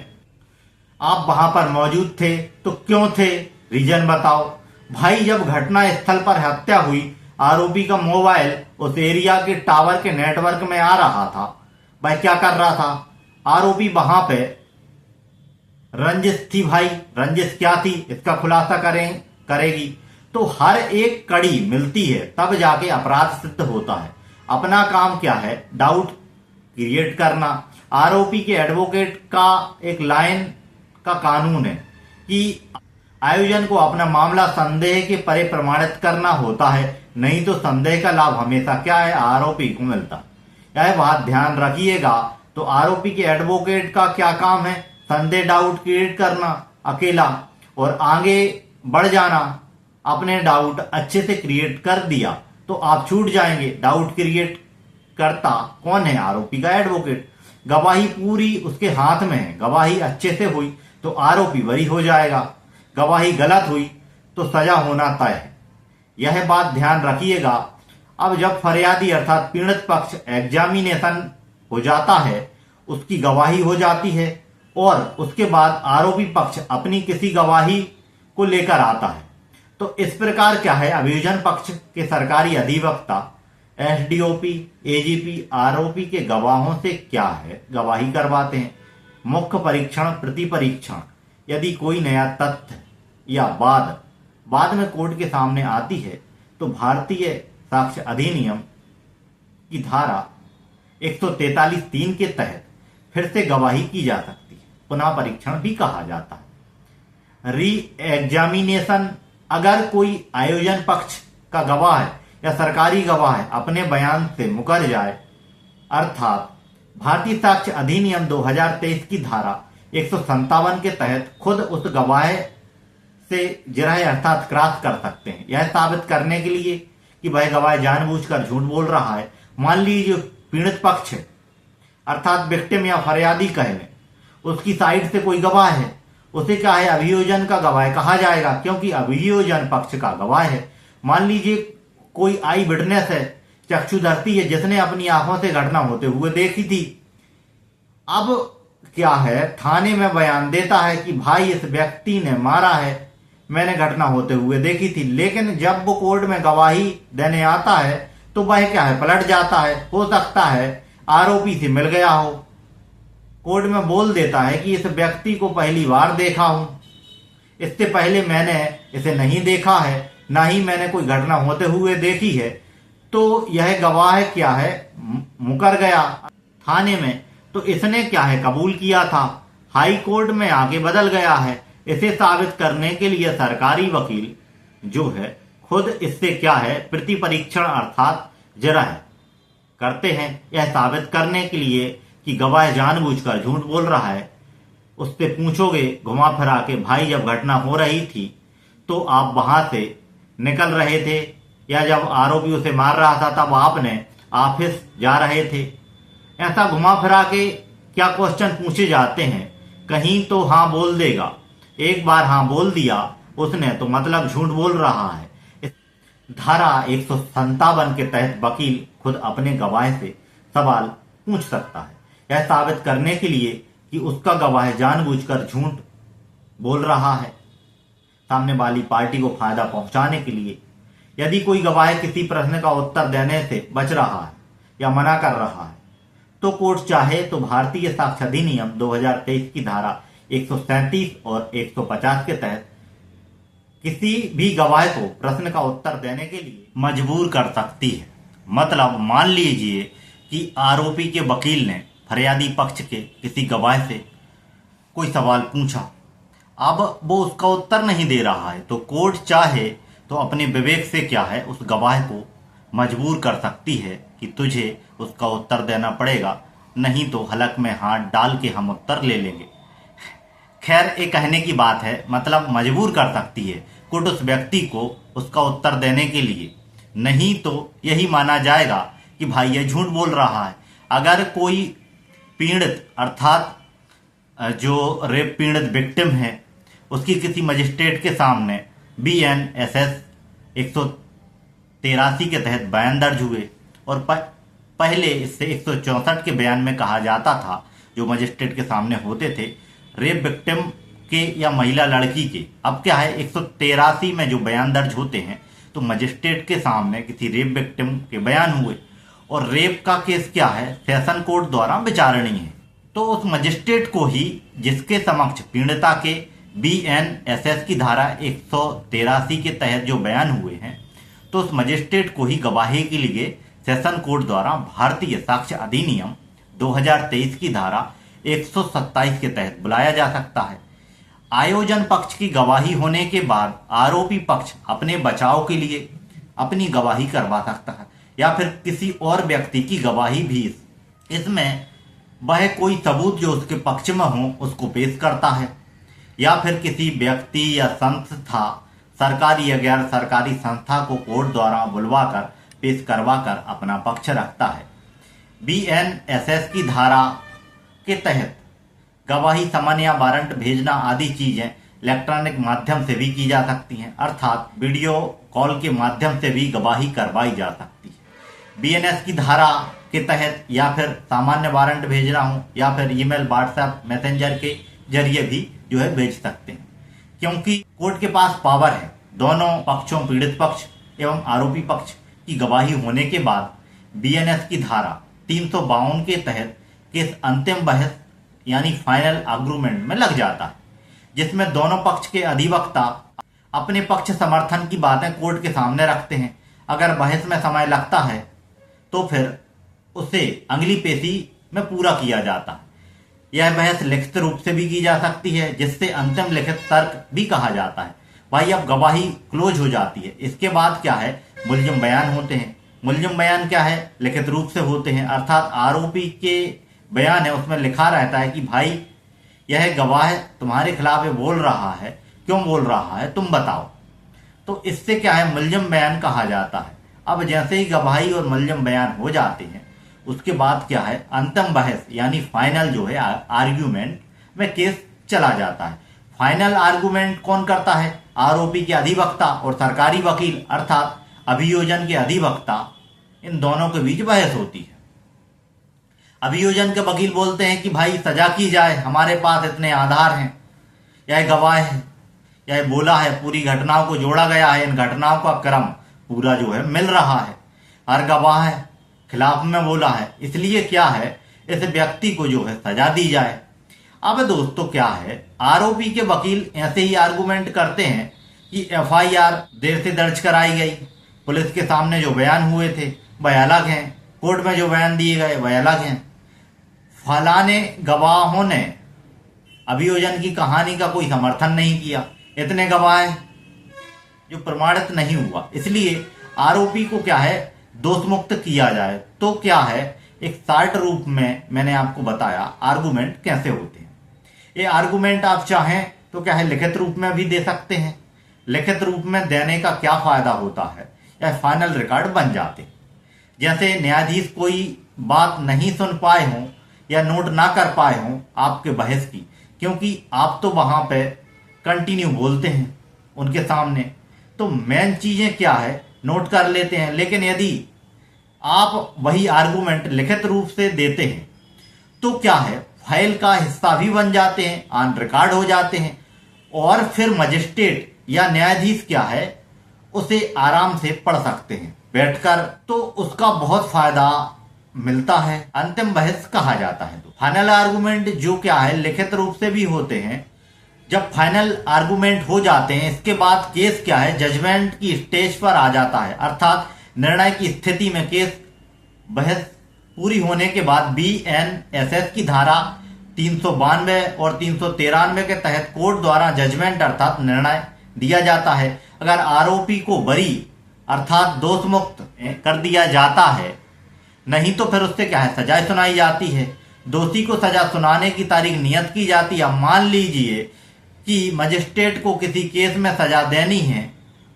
[SPEAKER 1] आप वहां पर मौजूद थे तो क्यों थे, रीजन बताओ। भाई जब घटना स्थल पर हत्या हुई आरोपी का मोबाइल उस एरिया के टावर के नेटवर्क में आ रहा था, वह क्या कर रहा था? आरोपी वहां पे रंजिश थी। भाई रंजिश क्या थी इसका खुलासा करेगी। तो हर एक कड़ी मिलती है तब जाके अपराध सिद्ध होता है। अपना काम क्या है डाउट क्रिएट करना। आरोपी के एडवोकेट का एक लाइन का कानून है कि आयोजन को अपना मामला संदेह के परे प्रमाणित करना होता है, नहीं तो संदेह का लाभ हमेशा क्या है आरोपी को मिलता। यह बात ध्यान रखिएगा। तो आरोपी के एडवोकेट का क्या काम है? संदेह डाउट क्रिएट करना अकेला और आगे बढ़ जाना। अपने डाउट अच्छे से क्रिएट कर दिया तो आप छूट जाएंगे। डाउट क्रिएट करता कौन है? आरोपी का एडवोकेट। गवाही पूरी उसके हाथ में है। गवाही अच्छे से हुई तो आरोपी बरी हो जाएगा, गवाही गलत हुई तो सजा होना तय है। यह बात ध्यान रखिएगा। अब जब फरियादी अर्थात पीड़ित पक्ष एग्जामिनेशन हो जाता है, उसकी गवाही हो जाती है और उसके बाद आरोपी पक्ष अपनी किसी गवाही को लेकर आता है, तो इस प्रकार क्या है अभियोजन पक्ष के सरकारी अधिवक्ता एसडीओपी, एजीपी आरोपी के गवाहों से क्या है गवाही करवाते हैं। मुख्य परीक्षण, प्रति परीक्षण, यदि कोई नया तथ्य या बाद में कोर्ट के सामने आती है तो भारतीय साक्ष्य अधिनियम की धारा 143(3) के तहत फिर से गवाही की जा सकती है। पुनः परीक्षण भी कहा जाता है। री एग्जामिनेशन, अगर कोई आयोजन पक्ष का गवाह है या सरकारी गवाह है अपने बयान से मुकर जाए, अर्थात भारतीय साक्ष्य अधिनियम 2023 की धारा 157 के तहत खुद उस गवाह से जिरह अर्थात क्रॉस कर सकते हैं, यह साबित करने के लिए कि वह गवाह जानबूझकर झूठ बोल रहा है। मान लीजिए पीड़ित पक्ष है अर्थात विक्टिम या फरियादी कह लें, उसकी साइड से कोई गवाह है उसे क्या है अभियोजन का गवाह कहा जाएगा, क्योंकि अभियोजन पक्ष का गवाह है। मान लीजिए कोई आई विटनेस है, चक्षुदर्शी है, जिसने अपनी आंखों से घटना होते हुए देखी थी। अब क्या है थाने में बयान देता है कि भाई इस व्यक्ति ने मारा है, मैंने घटना होते हुए देखी थी। लेकिन जब वो कोर्ट में गवाही देने आता है तो वह क्या है पलट जाता है। हो सकता है आरोपी से मिल गया हो, कोर्ट में बोल देता है कि इस व्यक्ति को पहली बार देखा हूं, इससे पहले मैंने इसे नहीं देखा है, ना ही मैंने कोई घटना होते हुए देखी है। तो यह गवाह क्या है मुकर गया थाने में, तो इसने क्या है कबूल किया था, हाई कोर्ट में आगे बदल गया है। इसे साबित करने के लिए सरकारी वकील जो है खुद इससे क्या है प्रति परीक्षण अर्थात जिरह करते हैं। यह साबित करने के लिए कि गवाह जानबूझकर झूठ बोल रहा है। उससे पूछोगे घुमा फिरा के, भाई जब घटना हो रही थी तो आप वहां से निकल रहे थे, या जब आरोपी उसे मार रहा था तब आपने ऑफिस जा रहे थे। ऐसा घुमा फिरा के क्या क्वेश्चन पूछे जाते हैं। कहीं तो हाँ बोल देगा, एक बार हाँ बोल दिया उसने तो मतलब झूठ बोल रहा है। धारा 157 के तहत वकील खुद अपने गवाह से सवाल पूछ सकता है, यह साबित करने के लिए कि उसका गवाह जानबूझकर झूठ बोल रहा है, सामने वाली पार्टी को फायदा पहुंचाने के लिए। यदि कोई गवाह किसी प्रश्न का उत्तर देने से बच रहा है या मना कर रहा है तो कोर्ट चाहे तो भारतीय साक्ष्य अधिनियम 2023 की धारा 137 और 150 के तहत किसी भी गवाह को प्रश्न का उत्तर देने के लिए मजबूर कर सकती है। मतलब मान लीजिए कि आरोपी के वकील ने फरियादी पक्ष के किसी गवाह से कोई सवाल पूछा, अब वो उसका उत्तर नहीं दे रहा है, तो कोर्ट चाहे तो अपने विवेक से क्या है उस गवाह को मजबूर कर सकती है कि तुझे उसका उत्तर देना पड़ेगा, नहीं तो हलक में हाथ डाल के हम उत्तर ले लेंगे। खैर ये कहने की बात है, मतलब मजबूर कर सकती है कोर्ट उस व्यक्ति को उसका उत्तर देने के लिए, नहीं तो यही माना जाएगा कि भाई ये झूठ बोल रहा है। अगर कोई पीड़ित अर्थात जो रेप पीड़ित विक्टिम है उसकी किसी मजिस्ट्रेट के सामने BNSS 183 के तहत बयान दर्ज हुए, और पहले इससे 164 के बयान में कहा जाता था जो मजिस्ट्रेट के सामने होते थे रेप विक्टिम के या महिला लड़की के। अब क्या है 183 में जो बयान दर्ज होते हैं तो मजिस्ट्रेट के सामने किसी रेप विक्टिम के बयान हुए, और रेप का केस क्या है सेशन कोर्ट द्वारा विचारणीय है। तो उस मजिस्ट्रेट को ही जिसके समक्ष पीड़िता के BNSS की धारा 183 के तहत जो बयान हुए हैं, तो उस मजिस्ट्रेट को ही गवाही के लिए सेशन कोर्ट द्वारा भारतीय साक्ष्य अधिनियम 2023 की धारा 127 के तहत बुलाया जा सकता है। आयोजन पक्ष की गवाही होने के बाद आरोपी पक्ष अपने बचाव के लिए अपनी गवाही करवा सकता है, या फिर किसी और व्यक्ति की गवाही भी। इसमें वह कोई सबूत जो उसके पक्ष में हो उसको पेश करता है, या फिर किसी व्यक्ति या संस्था सरकारी या गैर सरकारी संस्था को कोर्ट द्वारा बुलवाकर पेश करवाकर अपना पक्ष रखता है। BNSS की धारा के तहत गवाही समन या वारंट भेजना आदि चीजें इलेक्ट्रॉनिक माध्यम से भी की जा सकती हैं, अर्थात वीडियो कॉल के माध्यम से भी गवाही करवाई जा सकती है। BNS की धारा के तहत या फिर सामान्य वारंट भेजना हो या फिर ईमेल व्हाट्सएप मैसेंजर के जरिए भी जो है भेज सकते हैं, क्योंकि कोर्ट के पास पावर है दोनों पक्षों पीड़ित पक्ष एवं आरोपी पक्ष की गवाही होने के बाद BNS की धारा 352 के तहत केस अंतिम बहस यानी फाइनल आर्गुमेंट में लग जाता है, जिसमें दोनों पक्ष के अधिवक्ता अपने पक्ष समर्थन की बातें कोर्ट के सामने रखते हैं। अगर बहस में समय लगता है तो फिर उसे अगली पेशी में पूरा किया जाता है। यह बहस लिखित रूप से भी की जा सकती है, जिससे अंतिम लिखित तर्क भी कहा जाता है। भाई अब गवाही क्लोज हो जाती है। इसके बाद क्या है मुलजिम बयान होते हैं। मुलजिम बयान क्या है लिखित रूप से होते हैं, अर्थात आरोपी के बयान है उसमें लिखा रहता है कि भाई यह गवाह तुम्हारे खिलाफ बोल रहा है, क्यों बोल रहा है तुम बताओ। तो इससे क्या है मुलजिम बयान कहा जाता है। अब जैसे ही गवाही और मुलजिम बयान हो जाते हैं उसके बाद क्या है अंतिम बहस यानी फाइनल जो है आर्ग्यूमेंट में केस चला जाता है। फाइनल आर्गुमेंट कौन करता है? आरोपी के अधिवक्ता और सरकारी वकील अर्थात अभियोजन के अधिवक्ता, इन दोनों के बीच बहस होती है। अभियोजन के वकील बोलते हैं कि भाई सजा की जाए, हमारे पास इतने आधार हैं, यह गवाह है, यह बोला है, पूरी घटनाओं को जोड़ा गया है, इन घटनाओं का क्रम पूरा जो है मिल रहा है, हर गवाह है खिलाफ में बोला है, इसलिए क्या है इस व्यक्ति को जो है सजा दी जाए। अब दोस्तों क्या है, आरोपी के वकील ऐसे ही आर्गुमेंट करते हैं कि एफआईआर देर से दर्ज कराई गई, पुलिस के सामने जो बयान हुए थे वह अलग हैं, कोर्ट में जो बयान दिए गए वह अलग हैं, फलाने गवाहों ने अभियोजन की कहानी का कोई समर्थन नहीं किया, इतने गवाह हैं जो प्रमाणित नहीं हुआ, इसलिए आरोपी को क्या है दोष मुक्त किया जाए। तो क्या है, एक शार्ट रूप में मैंने आपको बताया आर्गुमेंट कैसे होते हैं। ये आर्गुमेंट आप चाहें तो क्या है लिखित रूप में भी दे सकते हैं। लिखित रूप में देने का क्या फायदा होता है, या फाइनल रिकॉर्ड बन जाते। जैसे न्यायाधीश कोई बात नहीं सुन पाए हों या नोट ना कर पाए हों आपके बहस की, क्योंकि आप तो वहां पे कंटिन्यू बोलते हैं उनके सामने, तो मेन चीजें क्या है नोट कर लेते हैं। लेकिन यदि आप वही आर्गुमेंट लिखित रूप से देते हैं तो क्या है फाइल का हिस्सा भी बन जाते हैं, ऑन रिकॉर्ड हो जाते हैं, और फिर मजिस्ट्रेट या न्यायाधीश क्या है उसे आराम से पढ़ सकते हैं बैठकर, तो उसका बहुत फायदा मिलता है। अंतिम बहस कहा जाता है। तो फाइनल आर्गुमेंट जो क्या है लिखित रूप से भी होते हैं। जब फाइनल आर्गुमेंट हो जाते हैं इसके बाद केस क्या है जजमेंट की स्टेज पर आ जाता है, अर्थात निर्णय की स्थिति में केस बहस पूरी होने के बाद बीएनएसएस की धारा 392 और 393 के तहत कोर्ट द्वारा जजमेंट अर्थात निर्णय दिया जाता है। अगर आरोपी को बरी अर्थात दोष मुक्त कर दिया जाता है, नहीं तो फिर उससे क्या है सजा सुनाई जाती है। दोषी को सजा सुनाने की तारीख नियत की जाती है। मान लीजिए कि मजिस्ट्रेट को किसी केस में सजा देनी है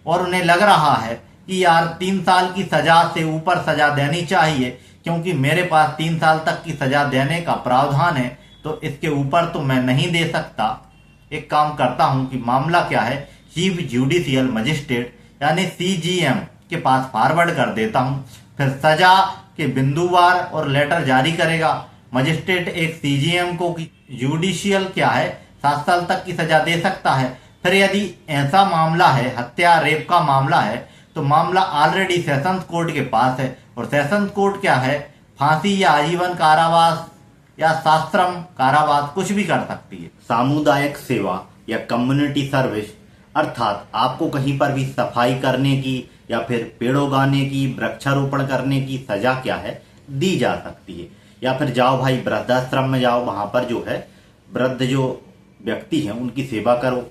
[SPEAKER 1] और उन्हें लग रहा है कि यार 3 साल की सजा से ऊपर सजा देनी चाहिए, क्योंकि मेरे पास 3 साल तक की सजा देने का प्रावधान है, तो इसके ऊपर तो मैं नहीं दे सकता। एक काम करता हूं कि मामला क्या है चीफ जुडिशियल मजिस्ट्रेट यानी सीजीएम के पास फॉरवर्ड कर देता हूं, फिर सजा के बिंदुवार और लेटर जारी करेगा। मजिस्ट्रेट एक सीजीएम को जुडिशियल क्या है 7 साल तक की सजा दे सकता है। फिर यदि ऐसा मामला है हत्या रेप का मामला है तो मामला ऑलरेडी सेशंस कोर्ट के पास है, और सेशंस कोर्ट क्या है फांसी या आजीवन कारावास या साश्रम कारावास कुछ भी कर सकती है। सामुदायिक सेवा या कम्युनिटी सर्विस अर्थात आपको कहीं पर भी सफाई करने की या फिर पेड़ उगाने की वृक्षारोपण करने की सजा क्या है दी जा सकती है। या फिर जाओ भाई वृद्धाश्रम में जाओ, वहां पर जो है वृद्ध जो व्यक्ति हैं उनकी सेवा करो।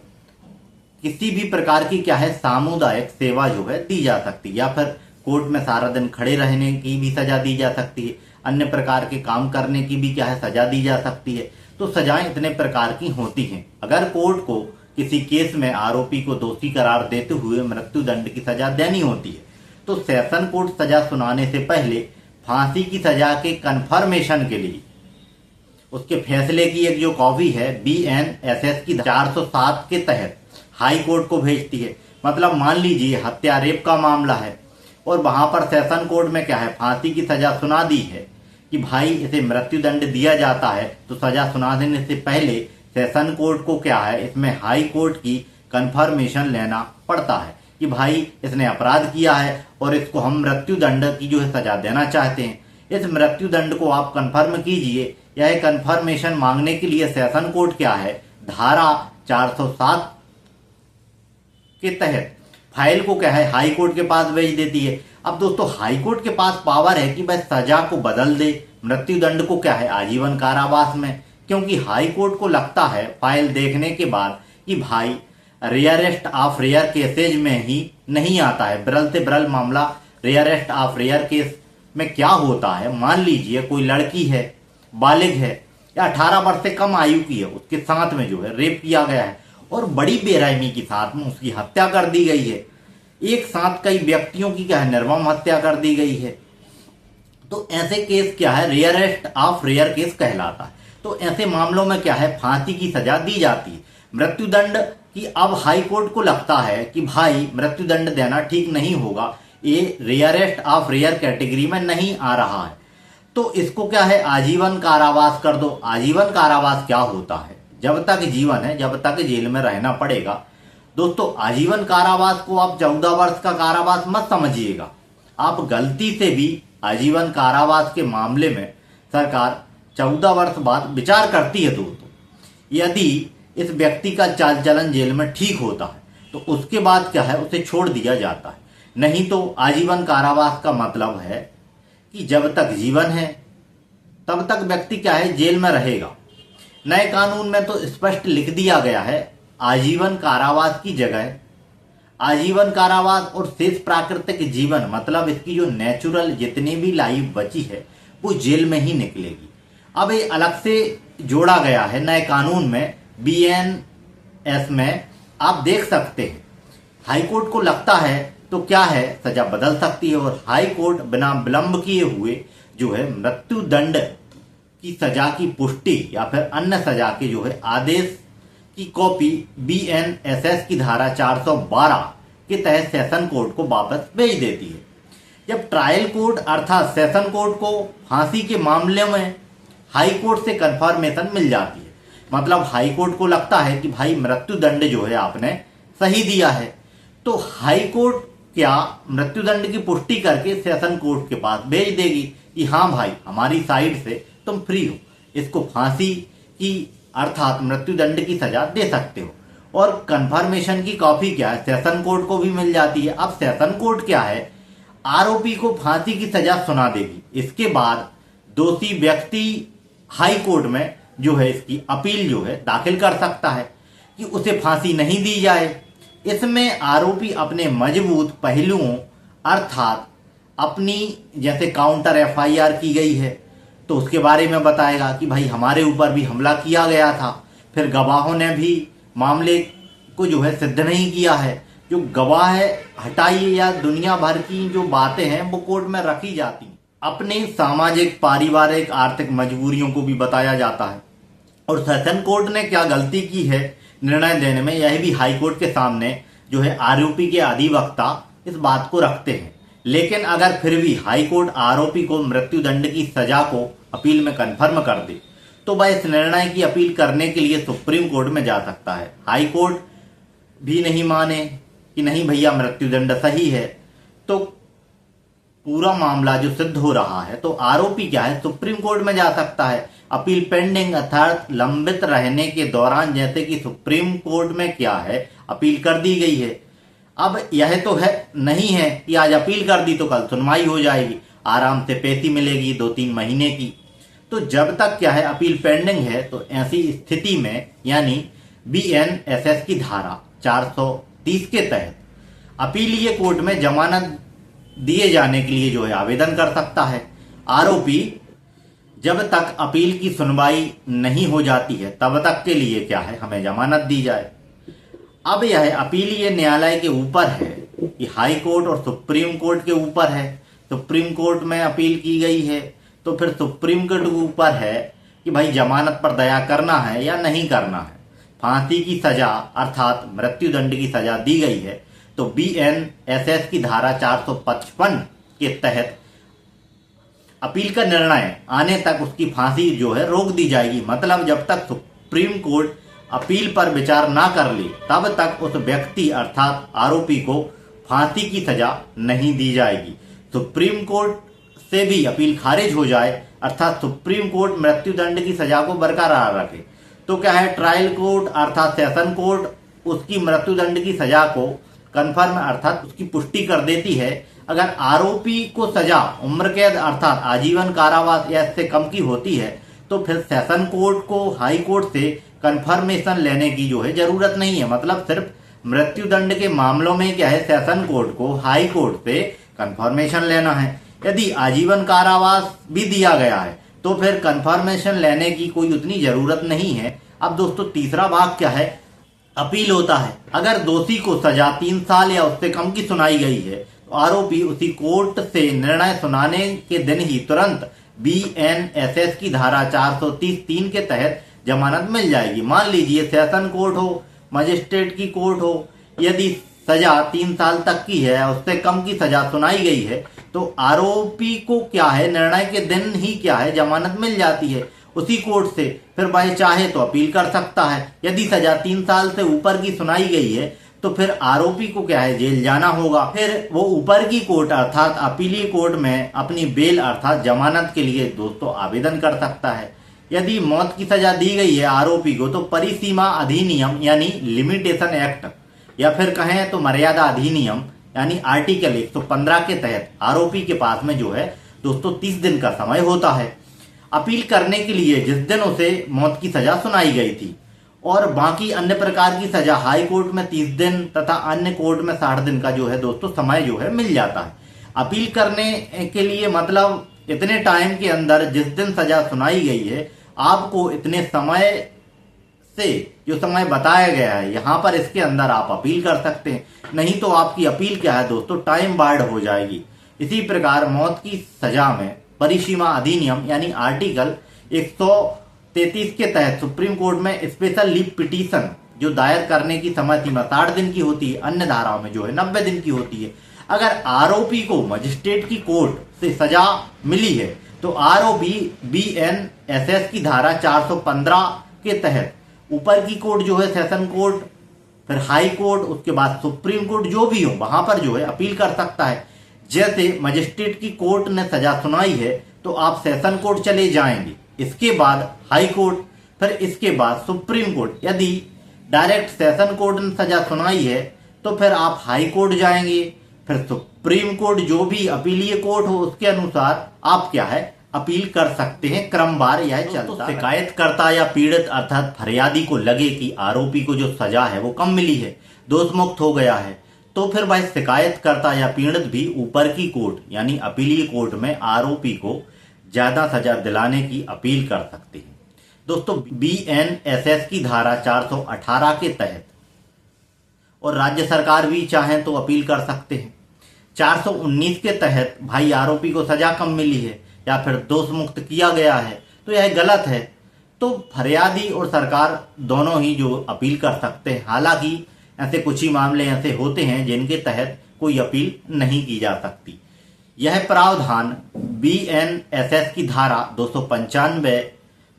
[SPEAKER 1] किसी भी प्रकार की क्या है सामुदायिक सेवा जो है दी जा सकती है। या फिर कोर्ट में सारा दिन खड़े रहने की भी सजा दी जा सकती है। अन्य प्रकार के काम करने की भी क्या है सजा दी जा सकती है। तो सजाएं इतने प्रकार की होती हैं। अगर कोर्ट को किसी केस में आरोपी को दोषी करार देते हुए मृत्यु दंड की सजा देनी होती है तो सेशन कोर्ट सजा सुनाने से पहले फांसी की सजा के कन्फर्मेशन के लिए उसके फैसले की एक जो कॉपी है बीएनएसएस की 407 के तहत हाई कोर्ट को भेजती है। मतलब मान लीजिए हत्या रेप का मामला है और वहां पर सेशन कोर्ट में क्या है फांसी की सजा सुना दी है कि भाई इसे मृत्यु दंड दिया जाता है, तो सजा सुना देने से पहले सेशन कोर्ट को क्या है इसमें हाई कोर्ट की कंफर्मेशन लेना पड़ता है कि भाई इसने अपराध किया है और इसको हम मृत्यु दंड की जो है सजा देना चाहते हैं। इस मृत्यु दंड को आप कंफर्म कीजिए। यह कंफर्मेशन मांगने के लिए सेशन कोर्ट क्या है धारा 407 के तहत फाइल को क्या है हाई कोर्ट के पास भेज देती है। अब दोस्तों हाई कोर्ट के पास पावर है कि वह सजा को बदल दे, मृत्यु दंड को क्या है आजीवन कारावास में, क्योंकि हाई कोर्ट को लगता है फाइल देखने के बाद कि भाई रेयरेस्ट ऑफ रेयर केसेज में ही नहीं आता है। ब्रल से ब्रल मामला रेयरेस्ट ऑफ रेयर केस में क्या होता है, मान लीजिए कोई लड़की है बालिग है या 18 वर्ष से कम आयु की है, उसके साथ में जो है रेप किया गया है और बड़ी बेरहमी के साथ में उसकी हत्या कर दी गई है। एक साथ कई व्यक्तियों की क्या है निर्मम हत्या कर दी गई है। तो ऐसे केस क्या है रेयरेस्ट ऑफ रेयर केस कहलाता है। तो ऐसे मामलों में क्या है फांसी की सजा दी जाती है। मृत्युदंड की अब हाई कोर्ट को लगता है कि भाई मृत्युदंड देना ठीक नहीं होगा, ये रेयरेस्ट ऑफ रेयर कैटेगरी में नहीं आ रहा है, तो इसको क्या है आजीवन कारावास कर दो। आजीवन कारावास क्या होता है? जब तक जीवन है जब तक जेल में रहना पड़ेगा। दोस्तों आजीवन कारावास को आप 14 वर्ष का कारावास मत समझिएगा। आप गलती से भी आजीवन कारावास के मामले में सरकार 14 वर्ष बाद विचार करती है दोस्तों। यदि इस व्यक्ति का चाल चलन जेल में ठीक होता है तो उसके बाद क्या है उसे छोड़ दिया जाता है, नहीं तो आजीवन कारावास का मतलब है कि जब तक जीवन है तब तक व्यक्ति क्या है जेल में रहेगा। नए कानून में तो स्पष्ट लिख दिया गया है आजीवन कारावास की जगह आजीवन कारावास और शेष प्राकृतिक जीवन, मतलब इसकी जो नेचुरल जितनी भी लाइफ बची है वो जेल में ही निकलेगी। अब ये अलग से जोड़ा गया है नए कानून में, BNS में आप देख सकते हैं। हाई कोर्ट को लगता है तो क्या है सजा बदल सकती है और हाई कोर्ट बिना विलंब किए हुए जो है मृत्युदंड की सजा की पुष्टि या फिर अन्य सजा के जो है आदेश की कॉपी BNSS की धारा 412 के तहत सेशन कोर्ट को वापस भेज देती है। जब ट्रायल कोर्ट अर्थात सेशन कोर्ट को फांसी के मामले में हाई कोर्ट से कंफर्मेशन मिल जाती है, मतलब हाई कोर्ट को लगता है कि भाई मृत्युदंड जो है आपने सही दिया है, तो हाई कोर्ट क्या मृत्युदंड की पुष्टि करके सेशन कोर्ट के पास भेज देगी कि हाँ भाई हमारी साइड से तुम फ्री हो, इसको फांसी की अर्थात मृत्युदंड की सजा दे सकते हो। और कंफर्मेशन की कॉपी क्या है सेशन कोर्ट को भी मिल जाती है। अब सेशन कोर्ट क्या है आरोपी को फांसी की सजा सुना देगी। इसके बाद दोषी व्यक्ति हाई कोर्ट में जो है इसकी अपील जो है दाखिल कर सकता है कि उसे फांसी नहीं दी जाए। इसमें आरोपी अपने मजबूत पहलुओं अर्थात अपनी जैसे काउंटर FIR की गई है तो उसके बारे में बताएगा कि भाई हमारे ऊपर भी हमला किया गया था, फिर गवाहों ने भी मामले को जो है सिद्ध नहीं किया है, जो गवाह है हटाइए या दुनिया भर की जो बातें हैं वो कोर्ट में रखी जाती हैं। अपनी सामाजिक पारिवारिक आर्थिक मजबूरियों को भी बताया जाता है। और सेशन कोर्ट ने क्या गलती की है निर्णय देने में, यह भी हाई कोर्ट के सामने जो है आरोपी के अधिवक्ता इस बात को रखते हैं। लेकिन अगर फिर भी हाई कोर्ट आरोपी को मृत्युदंड की सजा को अपील में कन्फर्म कर दे तो वह इस निर्णय की अपील करने के लिए सुप्रीम कोर्ट में जा सकता है। हाई कोर्ट भी नहीं माने कि नहीं भैया मृत्युदंड सही है तो पूरा मामला जो सिद्ध हो रहा है तो आरोपी क्या है सुप्रीम कोर्ट में जा सकता है। अपील पेंडिंग अर्थात लंबित रहने के दौरान, जैसे कि सुप्रीम कोर्ट में क्या है अपील कर दी गई है। अब यह तो है नहीं है कि आज अपील कर दी तो कल सुनवाई हो जाएगी, आराम से पेशी मिलेगी 2-3 महीने की। तो जब तक क्या है अपील पेंडिंग है तो ऐसी स्थिति में यानी BNSS की धारा 430 के तहत अपीलीय कोर्ट में जमानत दिए जाने के लिए जो है आवेदन कर सकता है। आरोपी जब तक अपील की सुनवाई नहीं हो जाती है तब तक के लिए क्या है हमें जमानत दी जाए। अब यह अपीलीय न्यायालय के ऊपर है कि हाई कोर्ट और सुप्रीम कोर्ट के ऊपर है। सुप्रीम कोर्ट में अपील की गई है तो फिर सुप्रीम कोर्ट के ऊपर है कि भाई जमानत पर दया करना है या नहीं करना है। फांसी की सजा अर्थात मृत्युदंड की सजा दी गई है तो BNSS की धारा 455 के तहत अपील का निर्णय आने तक उसकी फांसी जो है रोक दी जाएगी। मतलब जब तक सुप्रीम कोर्ट अपील पर विचार ना कर ले तब तक उस व्यक्ति अर्थात आरोपी को फांसी की सजा नहीं दी जाएगी। सुप्रीम कोर्ट से भी अपील खारिज हो जाए अर्थात सुप्रीम कोर्ट मृत्युदंड की सजा को बरकरार रखे तो क्या है ट्रायल कोर्ट अर्थात सेशन कोर्ट उसकी मृत्युदंड की सजा को कन्फर्म अर्थात उसकी पुष्टि कर देती है। अगर आरोपी को सजा उम्र कैद अर्थात आजीवन कारावास या इससे कम की होती है तो फिर सेशन कोर्ट को हाई कोर्ट से कन्फर्मेशन लेने की जो है जरूरत नहीं है। मतलब सिर्फ मृत्युदंड के मामलों में क्या है सेशन कोर्ट को हाई कोर्ट से कन्फर्मेशन लेना है। यदि आजीवन कारावास भी दिया गया है तो फिर कन्फर्मेशन लेने की कोई उतनी जरूरत नहीं है। अब दोस्तों तीसरा भाग क्या है अपील होता है। अगर दोषी को सजा 3 साल या उससे कम की सुनाई गई है तो आरोपी उसी कोर्ट से निर्णय सुनाने के दिन ही तुरंत BNSS की धारा 430(3) के तहत जमानत मिल जाएगी। मान लीजिए सेशन कोर्ट हो, मजिस्ट्रेट की कोर्ट हो, यदि सजा 3 साल तक की है, उससे कम की सजा सुनाई गई है, तो आरोपी को क्या है, निर्णय के दिन ही क्या है, जमानत मिल जाती है उसी कोर्ट से। फिर भाई चाहे तो अपील कर सकता है। यदि सजा 3 साल से ऊपर की सुनाई गई है तो फिर आरोपी को क्या है, जेल जाना होगा। फिर वो ऊपर की कोर्ट अर्थात अपीलीय कोर्ट में अपनी बेल अर्थात जमानत के लिए दोस्तों आवेदन कर सकता है। यदि मौत की सजा दी गई है आरोपी को, तो परिसीमा अधिनियम यानी लिमिटेशन एक्ट या फिर कहें तो मर्यादा अधिनियम यानी आर्टिकल 115 के तहत आरोपी के पास में जो है दोस्तों 30 दिन का समय होता है अपील करने के लिए, जिस दिन उसे मौत की सजा सुनाई गई थी। और बाकी अन्य प्रकार की सजा हाई कोर्ट में 30 दिन तथा अन्य कोर्ट में 60 दिन का जो है दोस्तों समय जो है मिल जाता है अपील करने के लिए। मतलब इतने टाइम के अंदर जिस दिन सजा सुनाई गई है, आपको इतने समय से जो समय बताया गया है यहाँ पर, इसके अंदर आप अपील कर सकते हैं। नहीं तो आपकी अपील क्या है दोस्तों, टाइम बार्ड हो जाएगी। इसी प्रकार मौत की सजा में परिसीमा अधिनियम यानी आर्टिकल 133 के तहत सुप्रीम कोर्ट में स्पेशल लीव पिटीशन जो दायर करने की समय सीमा 60 दिन की होती है, अन्य धाराओं में जो है 90 दिन की होती है। अगर आरोपी को मजिस्ट्रेट की कोर्ट से सजा मिली है तो आरोपी BNSS की धारा 415 के तहत ऊपर की कोर्ट जो है सेशन कोर्ट, फिर हाई कोर्ट, उसके बाद सुप्रीम कोर्ट जो भी हो वहां पर जो है अपील कर सकता है। जैसे मजिस्ट्रेट की कोर्ट ने सजा सुनाई है तो आप सेशन कोर्ट चले जाएंगे, इसके बाद हाई कोर्ट, फिर इसके बाद सुप्रीम कोर्ट। यदि डायरेक्ट सेशन कोर्ट ने सजा सुनाई है तो फिर आप हाई कोर्ट जाएंगे, फिर सुप्रीम कोर्ट जो भी अपीलीय कोर्ट हो उसके अनुसार आप क्या है अपील कर सकते हैं। क्रमवार यह चलता है। शिकायतकर्ता या पीड़ित अर्थात फरियादी को लगे कि आरोपी को जो सजा है वो कम मिली है, दोष मुक्त हो गया है, तो फिर भाई शिकायतकर्ता या पीड़ित भी ऊपर की कोर्ट यानी अपीलीय कोर्ट में आरोपी को ज्यादा सजा दिलाने की अपील कर सकते हैं। दोस्तों BNSS की धारा 418 के तहत और राज्य सरकार भी चाहें तो अपील कर सकते हैं। 419 के तहत भाई आरोपी को सजा कम मिली है या फिर दोष मुक्त किया गया है तो यह गलत है, तो फरियादी और सरकार दोनों ही जो अपील कर सकते हैं। हालांकि ऐसे कुछ ही मामले ऐसे होते हैं जिनके तहत कोई अपील नहीं की जा सकती। यह प्रावधान BNSS की धारा 295,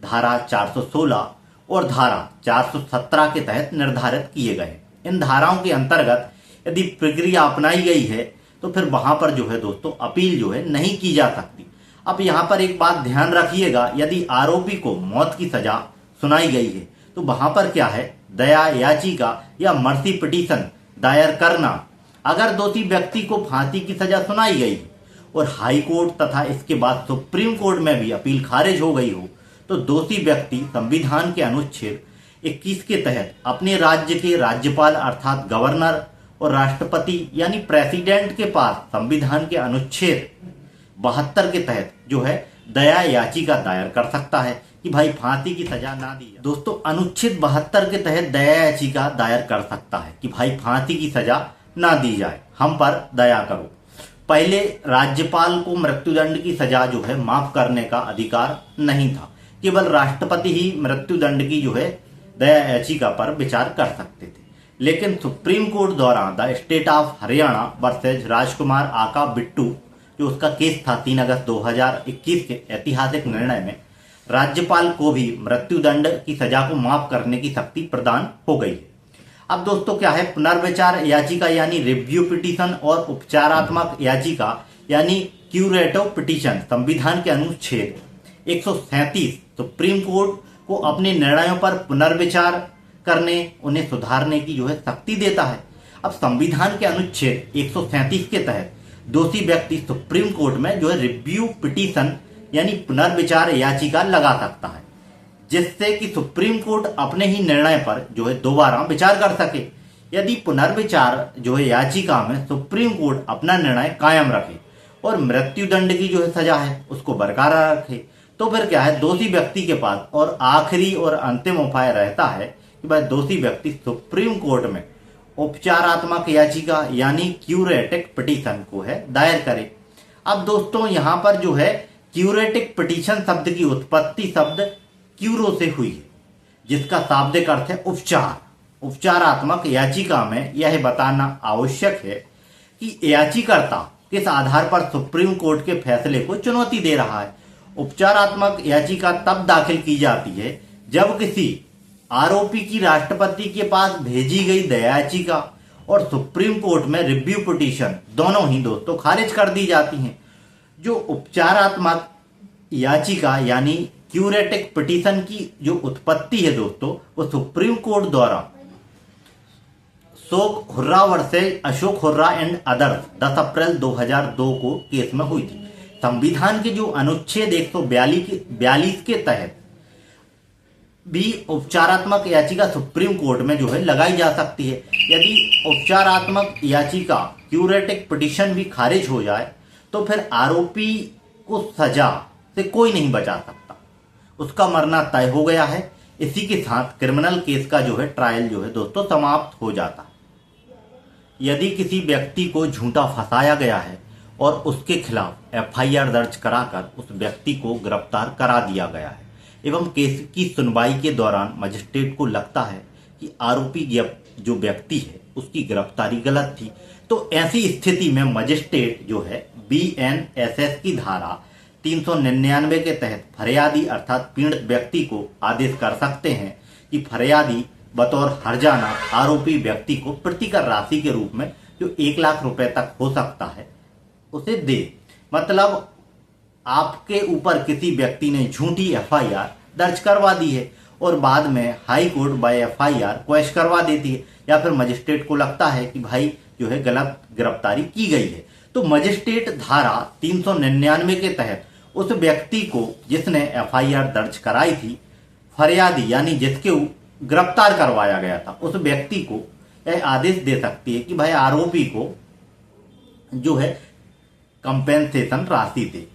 [SPEAKER 1] धारा 416 और धारा 417 के तहत निर्धारित किए गए। इन धाराओं के अंतर्गत यदि प्रक्रिया अपनाई गई है तो फिर वहां पर जो है दोस्तों अपील जो है नहीं की जा सकती। अब यहाँ पर एक बात ध्यान रखिएगा, यदि आरोपी को मौत की सजा सुनाई गई है तो वहां पर क्या है दया याचिका या मर्सी पिटीशन दायर करना। अगर दोषी व्यक्ति को फांसी की सजा सुनाई गई और हाई कोर्ट तथा इसके बाद सुप्रीम कोर्ट में भी अपील खारिज हो गई हो तो दोषी व्यक्ति संविधान के अनुच्छेद 21 के तहत अपने राज्य के राज्यपाल अर्थात गवर्नर और राष्ट्रपति यानी प्रेसिडेंट के पास संविधान के अनुच्छेद 72 के तहत जो है दया याचिका दायर कर सकता है कि भाई फांसी की सजा ना दी जाए। दोस्तों अनुच्छेद 72 के तहत दया याचिका दायर कर सकता है कि भाई फांसी की सजा ना दी जाए, हम पर दया करो। पहले राज्यपाल को मृत्युदंड की सजा जो है माफ करने का अधिकार नहीं था, केवल राष्ट्रपति ही मृत्युदंड की जो है दया याचिका पर विचार कर सकते थे। लेकिन सुप्रीम कोर्ट द्वारा the state of Haryana versus Rajkumar aka Bittu जो उसका केस था 3 अगस्त 2021 के ऐतिहासिक निर्णय में राज्यपाल को भी मृत्युदंड की सजा को माफ करने की शक्ति प्रदान हो गई है। अब दोस्तों क्या है पुनर्विचार याचिका यानी रिव्यू पिटीशन और उपचारात्मक याचिका यानी क्यूरेटिव पिटीशन संविधान के अनुच्छेद 137 सुप्रीम कोर्ट को अपने निर्णयों पर पुनर्विचार करने उन्हें सुधारने की जो है शक्ति देता है। अब संविधान के अनुच्छेद 137 के तहत दोषी व्यक्ति सुप्रीम कोर्ट में जो है रिव्यू पिटीशन यानी पुनर्विचार याचिका लगा सकता है, जिससे कि सुप्रीम कोर्ट अपने ही निर्णय पर जो है दोबारा विचार कर सके। यदि पुनर्विचार जो है याचिका में सुप्रीम कोर्ट अपना निर्णय कायम रखे और मृत्युदंड की जो है सजा है उसको बरकरार रखे तो फिर क्या है दोषी व्यक्ति के पास और आखिरी और अंतिम उपाय रहता है कि भाई दोषी व्यक्ति सुप्रीम कोर्ट में उपचारात्मक याचिका यानी क्यूरेटिव पिटीशन को है दायर करे। अब दोस्तों यहाँ पर जो है क्यूरेटिव पिटीशन शब्द की उत्पत्ति शब्द क्यूरो से हुई है। जिसका शाब्दिक अर्थ है उपचार। उपचारात्मक याचिका में यह बताना आवश्यक है कि याचिकाकर्ता किस आधार पर सुप्रीम कोर्ट के फैसले को चुनौती दे रहा है। उपचारात्मक याचिका तब दाखिल की जाती है जब किसी आरोपी की राष्ट्रपति के पास भेजी गई दया याचिका और सुप्रीम कोर्ट में रिव्यू पिटीशन दोनों ही दोस्तों खारिज कर दी जाती हैं। जो उपचारात्मक याचिका यानी क्यूरेटिव पिटीशन की जो उत्पत्ति है दोस्तों, वो सुप्रीम कोर्ट द्वारा Ashok hurrah versus Ashok hurrah and others 10 अप्रैल 2002 को केस में हुई थी। संविधान के जो अनुच्छेद 142 के तहत भी उपचारात्मक याचिका सुप्रीम कोर्ट में जो है लगाई जा सकती है। यदि उपचारात्मक याचिका क्यूरेटिव पिटीशन भी खारिज हो जाए तो फिर आरोपी को सजा से कोई नहीं बचा सकता, उसका मरना तय हो गया है। इसी के साथ क्रिमिनल केस का जो है ट्रायल जो है दोस्तों समाप्त हो जाता है। यदि किसी व्यक्ति को झूठा फंसाया गया है और उसके खिलाफ एफआईआर दर्ज कराकर उस व्यक्ति को गिरफ्तार करा दिया गया है एवं केस की सुनवाई के दौरान मजिस्ट्रेट को लगता है कि आरोपी जो व्यक्ति है उसकी गिरफ्तारी गलत थी, तो ऐसी स्थिति में मजिस्ट्रेट जो है बीएनएसएस की धारा 399 के तहत फरियादी अर्थात पीड़ित व्यक्ति को आदेश कर सकते हैं कि फरियादी बतौर हर्जाना आरोपी व्यक्ति को प्रतिकर राशि के रूप में जो 1 लाख रुपए तक हो सकता है उसे दे। मतलब आपके ऊपर किसी व्यक्ति ने झूठी एफआईआर दर्ज करवा दी है और बाद में high court by FIR quash करवा देती है, या फिर मजिस्ट्रेट को लगता है कि भाई जो है गलत गिरफ्तारी की गई है, तो मजिस्ट्रेट धारा 399 के तहत उस व्यक्ति को जिसने एफआईआर दर्ज कराई थी, फरियादी यानी जिसके गिरफ्तार करवाया गया था, उस व्यक्ति को यह आदेश दे सकती है कि भाई आरोपी को जो है कंपेंसेशन राशि दे।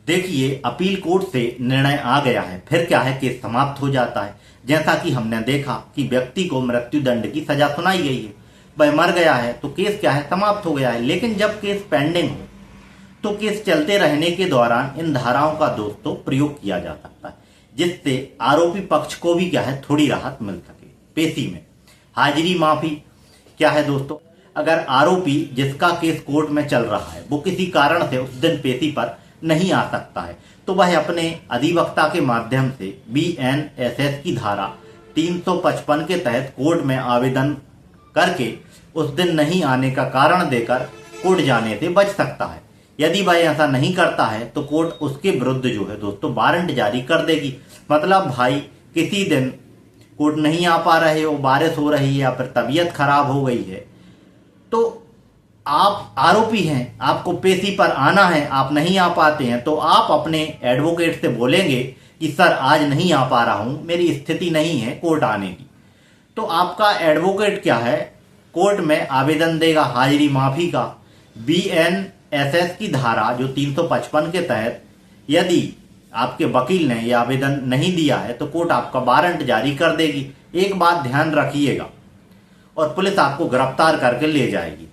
[SPEAKER 1] देखिए अपील कोर्ट से निर्णय आ गया है, फिर क्या है केस समाप्त हो जाता है। जैसा कि हमने देखा कि व्यक्ति को मृत्यु दंड की सजा सुनाई गई है, वह मर गया है तो केस क्या है समाप्त हो गया है। लेकिन जब केस पेंडिंग हो तो केस चलते रहने के दौरान इन धाराओं का दोस्तों प्रयोग किया जा सकता है, जिससे आरोपी पक्ष को भी क्या है थोड़ी राहत मिल सके। पेशी में हाजिरी माफी क्या है दोस्तों, अगर आरोपी जिसका केस कोर्ट में चल रहा है वो किसी कारण से उस दिन पेशी पर नहीं आ सकता है तो वह अपने अधिवक्ता के माध्यम से बीएनएसएस की धारा 355 के तहत कोर्ट में आवेदन करके उस दिन नहीं आने का कारण देकर कोर्ट जाने से बच सकता है। यदि वह ऐसा नहीं करता है तो कोर्ट उसके विरुद्ध जो है दोस्तों वारंट जारी कर देगी। मतलब भाई किसी दिन कोर्ट नहीं आ पा रहे हो, बारिश हो रही है या फिर तबीयत खराब हो गई है, तो आप आरोपी हैं, आपको पेशी पर आना है, आप नहीं आ पाते हैं तो आप अपने एडवोकेट से बोलेंगे कि सर आज नहीं आ पा रहा हूं, मेरी स्थिति नहीं है कोर्ट आने की। तो आपका एडवोकेट क्या है कोर्ट में आवेदन देगा हाजिरी माफी का। बीएनएसएस की धारा जो 355 के तहत यदि आपके वकील ने यह आवेदन नहीं दिया है तो कोर्ट आपका वारंट जारी कर देगी। एक बात ध्यान रखिएगा, और पुलिस आपको गिरफ्तार करके ले जाएगी।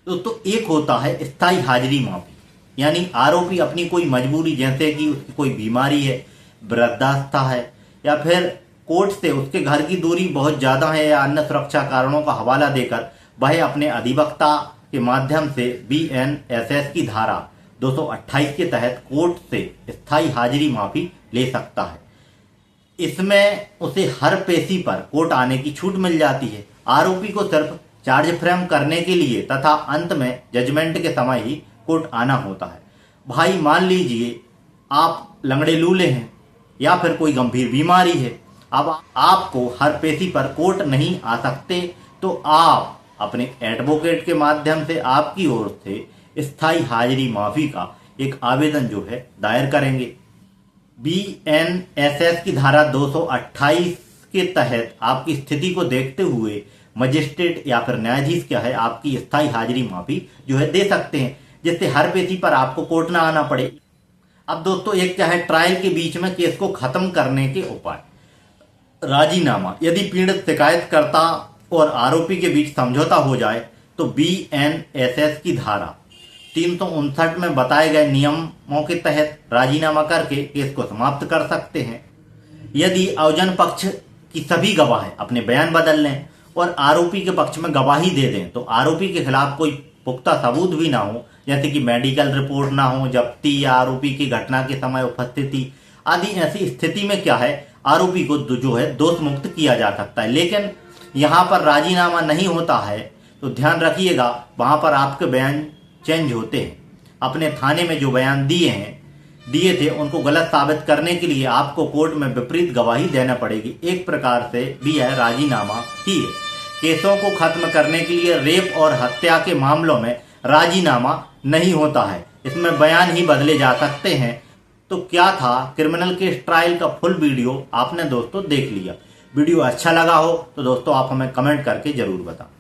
[SPEAKER 1] दोस्तों एक होता है स्थायी हाजिरी माफी, यानी आरोपी अपनी कोई मजबूरी जैसे कि उसकी कोई बीमारी है, वृद्धावस्था है, या फिर कोर्ट से उसके घर की दूरी बहुत ज्यादा है या अन्य सुरक्षा कारणों का हवाला देकर वह अपने अधिवक्ता के माध्यम से बीएनएसएस की धारा 228 के तहत कोर्ट से स्थायी हाजिरी माफी ले सकता है। इसमें उसे हर पेशी पर कोर्ट आने की छूट मिल जाती है। आरोपी को सिर्फ चार्ज फ्रेम करने के लिए तथा अंत में जजमेंट के समय ही कोर्ट आना होता है। भाई मान लीजिए आप लंगड़े लूले हैं या फिर कोई गंभीर बीमारी है, अब आपको हर पेशी पर कोर्ट नहीं आ सकते तो आप अपने एडवोकेट के माध्यम से आपकी ओर से स्थायी हाजिरी माफी का एक आवेदन जो है दायर करेंगे। बीएनएसएस की धारा 228 के तहत आपकी स्थिति को देखते हुए मजिस्ट्रेट या फिर न्यायाधीश क्या है आपकी स्थायी हाजिरी माफी जो है दे सकते हैं, जिससे हर पेशी पर आपको कोर्ट ना आना पड़े। अब दोस्तों एक क्या है ट्रायल के बीच में केस को खत्म करने के उपाय। राजीनामा, यदि पीड़ित शिकायतकर्ता और आरोपी के बीच समझौता हो जाए तो बीएनएसएस की धारा 359 में बताए गए नियमों के तहत राजीनामा करके केस को समाप्त कर सकते हैं। यदि आयोजन पक्ष कि सभी गवाह अपने बयान बदल लें और आरोपी के पक्ष में गवाही दे दें, तो आरोपी के खिलाफ कोई पुख्ता सबूत भी ना हो, जैसे कि मेडिकल रिपोर्ट ना हो, जब्ती या आरोपी की घटना के समय उपस्थिति आदि, ऐसी स्थिति में क्या है, आरोपी को जो है दोष मुक्त किया जा सकता है। लेकिन यहाँ पर राजीनामा नहीं होता है, तो ध्यान रखिएगा, वहां पर आपके बयान चेंज होते हैं। अपने थाने में जो बयान दिए थे उनको गलत साबित करने के लिए आपको कोर्ट में विपरीत गवाही देना पड़ेगी। एक प्रकार से भी यह राजीनामा ही है। केसों को खत्म करने के लिए रेप और हत्या के मामलों में राजीनामा नहीं होता है, इसमें बयान ही बदले जा सकते हैं। तो क्या था क्रिमिनल केस ट्रायल का फुल वीडियो आपने दोस्तों देख लिया। वीडियो अच्छा लगा हो तो दोस्तों आप हमें कमेंट करके जरूर बताएं।